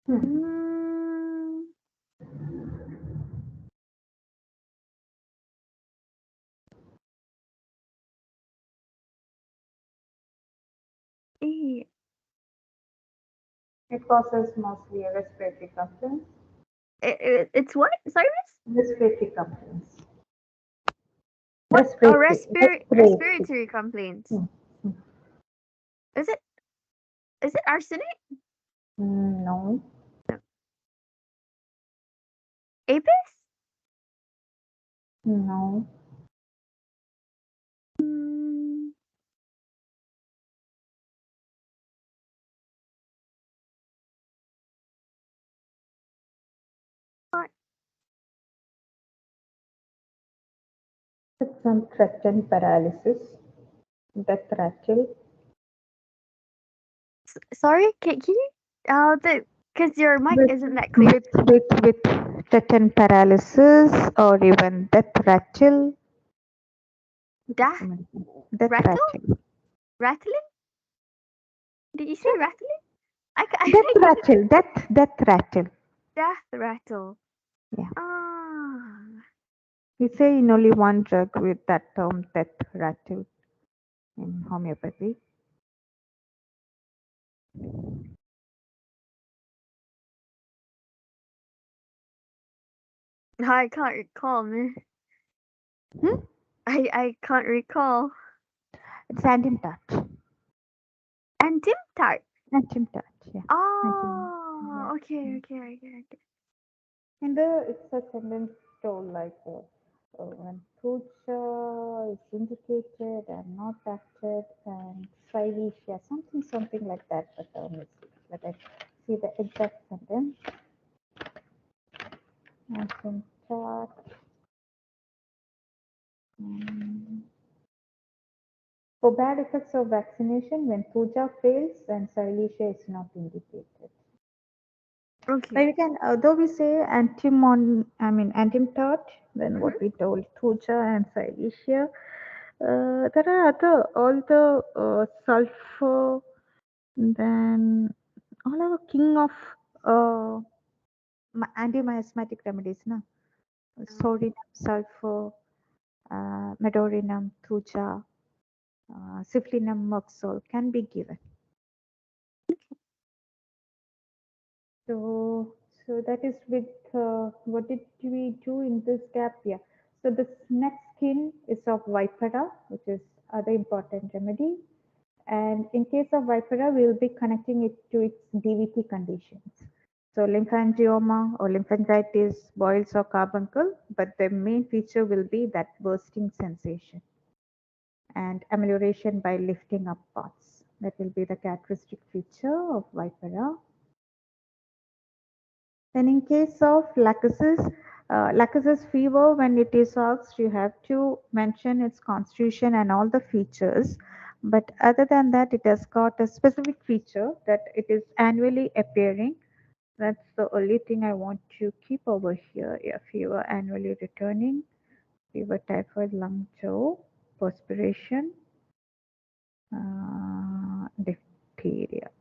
Hmm. Mm, A. It causes mostly respiratory complaints. It's what? Sorry, miss? Respiratory complaints. What? Oh, Respiratory. Respiratory. respiratory complaints. Hmm. Hmm. Is it? Is it arsenic? No. No. Apis? No. Mm, what? It's some threatened paralysis. Death rattle. Sorry, can you? The because your mic With isn't that clear. with threatened paralysis or even death rattle. Da Death rattle? rattle. Rattling? Did you say rattling? Death I couldn't. rattle. Death rattle. Death rattle. Yeah. Ah, We say in only one drug with that term death rattle in homeopathy. I can't recall, man. Hmm? I can't recall. It's antimtouch. And Tim Tart. Antimtouch, yeah. Antim, yeah. Oh, okay, Mm. okay, okay, okay. And the it's a sentence told like when Pucha is indicated and not acted and Silesia, something like that. But let us see the exact sentence. Mm. For bad effects of vaccination, when puja fails and silencia is not indicated. Okay. But we can, though we say I mean antidote, then what Mm-hmm. we told puja and silencia. There are other, all the sulfur, then all our king of uh, anti-miasmatic remedies, na? Sodium, sulfur, medorinum, thuja, syphilinum, moxol can be given. So, so that is with what did we do in this gap? Yeah. So the next skin is of Vipera, which is other important remedy. And in case of Vipera, we will be connecting it to its DVT conditions. So lymphangioma or lymphangitis, boils or carbuncle, but the main feature will be that bursting sensation and amelioration by lifting up parts. That will be the characteristic feature of Vipera. Then in case of lachesis fever, when it is asked, you have to mention its constitution and all the features. But other than that, it has got a specific feature that it is annually appearing. That's the only thing I want to keep over here. Yeah, fever annually returning, fever, typhoid, lung jaw, perspiration, diphtheria.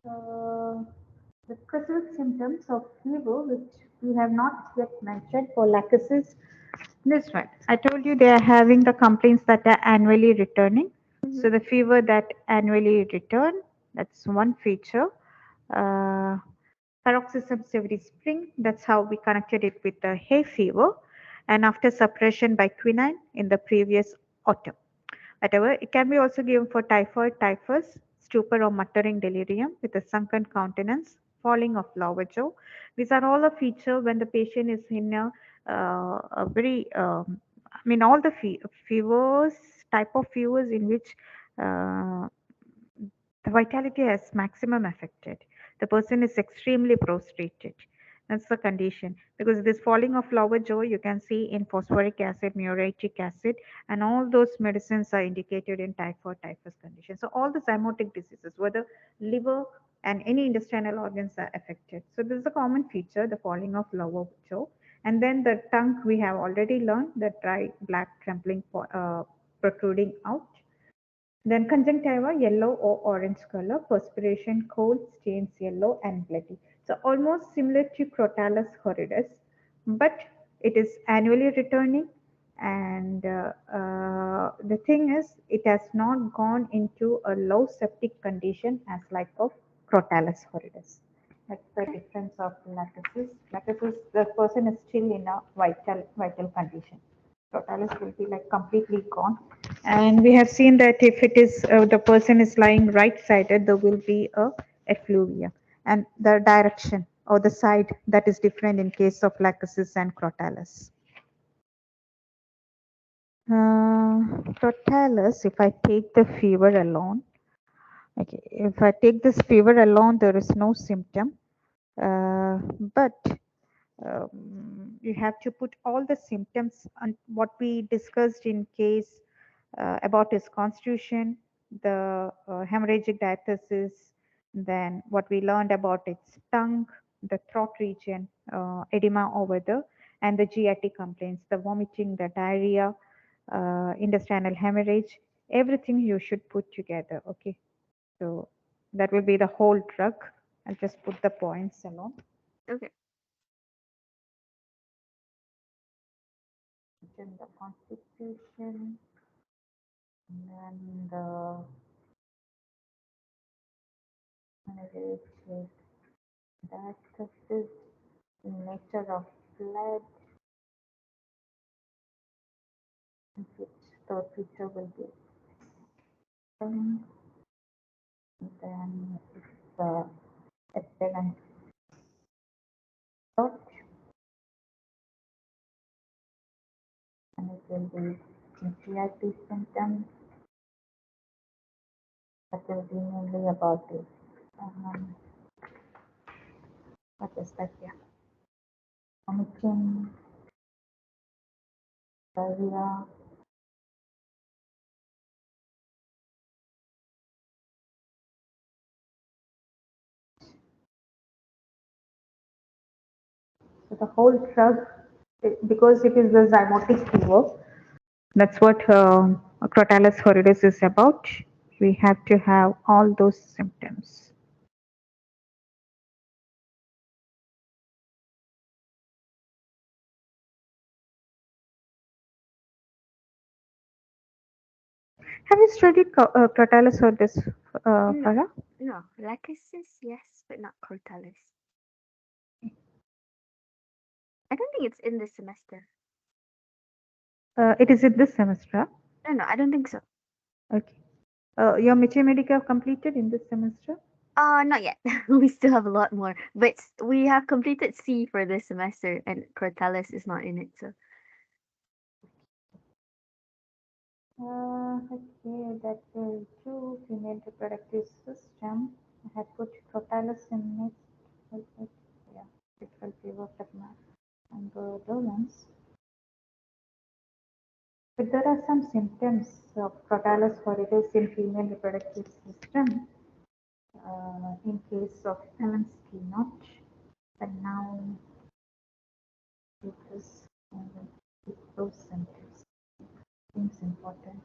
Uh, the specific symptoms of fever, which we have not yet mentioned for lachesis, this one. I told you they are having the complaints that are annually returning. Mm-hmm. So the fever that annually return, that's one feature. Uh, Paroxysms every spring, that's how we connected it with the hay fever. And after suppression by quinine in the previous autumn. Whatever, it can be also given for typhoid, typhus, stupor or muttering delirium with a sunken countenance, falling of lower jaw. These are all a feature when the patient is in a very, I mean, all the fevers, type of fevers in which uh, the vitality is maximum affected. The person is extremely prostrated. That's the condition. Because this falling of lower jaw, you can see in phosphoric acid, muriatic acid, and all those medicines are indicated in typhoid, typhus condition. So all the zymotic diseases, whether liver and any intestinal organs are affected. So this is a common feature, the falling of lower jaw. And then the tongue, we have already learned the dry, black, trembling, protruding out. Then conjunctiva, yellow or orange color, perspiration, cold, stains yellow and bloody. So almost similar to Crotalus horridus, but it is annually returning. And the thing is, it has not gone into a low septic condition as like of Crotalus horridus. That's the Okay. difference of lachesis. Lachesis, the person is still in a vital condition. Crotalus will be like completely gone. And we have seen that if it is the person is lying right sided, there will be a effluvia. And the direction or the side that is different in case of lachesis and Crotalus. Crotalus, if I take the fever alone, okay, if I take this fever alone, there is no symptom. But you have to put all the symptoms on what we discussed in case about his constitution, the hemorrhagic diathesis, then what we learned about its tongue, the throat region, edema over the, and the GIT complaints, the vomiting, the diarrhea, intestinal hemorrhage, everything you should put together. Okay, so that will be the whole drug. I'll just put the points alone. Okay. in the Constitution, and then the narrative that this nature of blood in which the future will be explained. Then it's the excellent thought, and it will be GIP symptoms that will be mainly about this. Um, what is that? Yeah, vomiting, diarrhea. So the whole drug, because it is the zymotic fever, that's what Crotalus horridus is about. We have to have all those symptoms. Have you studied Crotalus horridus, No, Farah? no. Lachesis, yes, but not Crotalus. I don't think it's in this semester. It is in this semester. No, no, I don't think so. Okay. Your Michi Medica completed in this semester? Not yet. We still have a lot more, but we have completed C for this semester, and Crotalus is not in it. So Okay, that will do. Female reproductive system. I had put Crotalus in it. Yeah, it will be worked at my and dolens. But there are some symptoms of Crotalus horridus in female reproductive system. In case of Evansky notch, and now it is those symptoms. Seems important.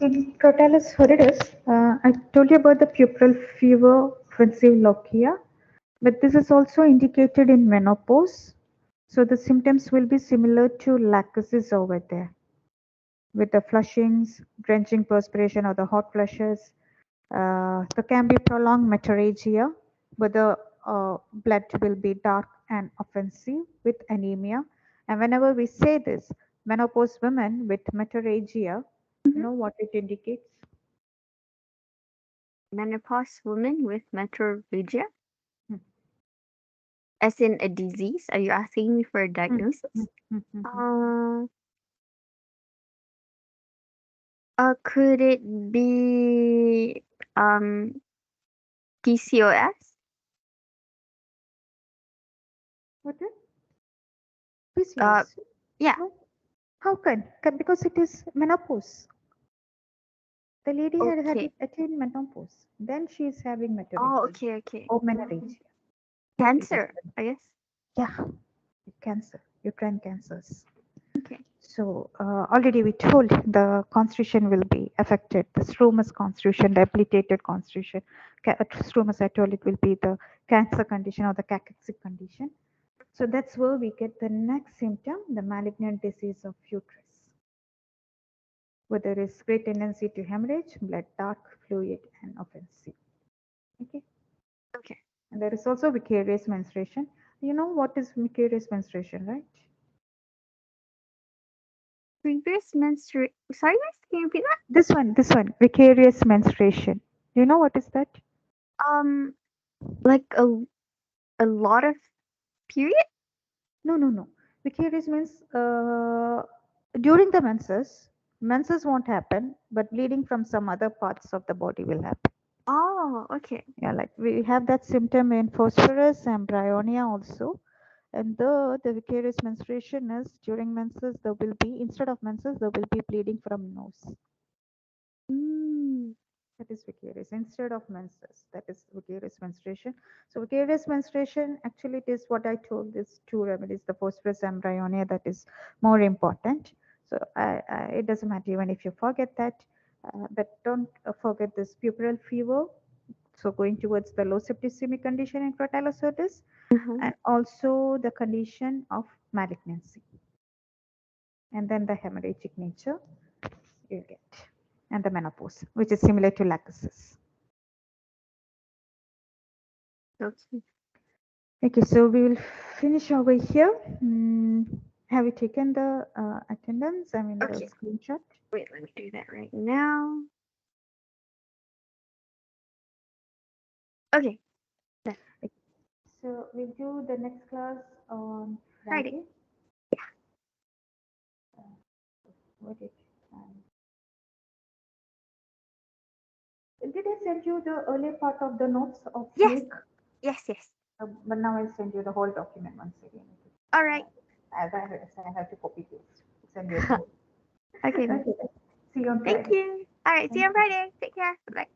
In Crotalus horridus, I told you about the puerperal fever, offensive lochia, but this is also indicated in menopause. So the symptoms will be similar to lachesis over there, with the flushings, drenching perspiration, or the hot flushes. There can be prolonged metorrhagia, but the blood will be dark and offensive with anemia. And whenever we say this, menopause women with metorrhagia, you Mhm. know what it indicates? menopause woman with metrorrhagia, Hmm. as in a disease. Are you asking me for a Mm, diagnosis? mm, mm, mm, mm. Uh, could it be PCOS? What is Uh, PCOS? yeah. No. How can? Because it is menopause. The lady had Okay. attained menopause. Then she is having Oh, metorrhagia okay, okay. or menorrhagia. It is Cancer, I guess. yeah, cancer, uterine cancers. Okay. So already we told the constitution will be affected. The stromous constitution, the debilitated constitution. Stromous, I told it will be the cancer condition or the cachexic condition. So that's where we get the next symptom, the malignant disease of uterus, where there is great tendency to hemorrhage, blood dark, fluid, and offensive. Okay. Okay. And there is also vicarious menstruation. You know what is vicarious menstruation, right? Previous menstruation. Sorry, miss, can you repeat that? This one, vicarious menstruation. Do you know what is that? Like a lot of period. No, no, no. Vicarious means during the menses won't happen, but bleeding from some other parts of the body will happen. Oh, okay. Yeah, like we have that symptom in phosphorus and bryonia also. And the vicarious menstruation is during menses there will be, instead of menses there will be bleeding from nose. Mm. That is vicarious instead of menses. That is vicarious menstruation. So vicarious menstruation actually it is what I told. These two remedies, the phosphorus and bryonia, that is more important. So it doesn't matter even if you forget that, but don't forget this puerperal fever. So going towards the low septicemic condition in Crotalus Uh-huh. and also the condition of malignancy, and then the hemorrhagic nature you get, and the menopause, which is similar to lacusis. Okay. Okay, so we will finish over here. Have you taken the attendance? I mean the Okay. screenshot. Wait, let me do that right now. Okay. Then Okay. So we'll do the next class on Friday. Friday. What did did I send you the earlier part of the notes of Yes. Lake? Yes. Yes. But now I'll send you the whole document once again. All Uh, right. as I have to copy paste. Send you the whole. Okay. Okay. Then. See you on Thank Friday. you. All right. See Thank you on you. Friday. Take care. Bye.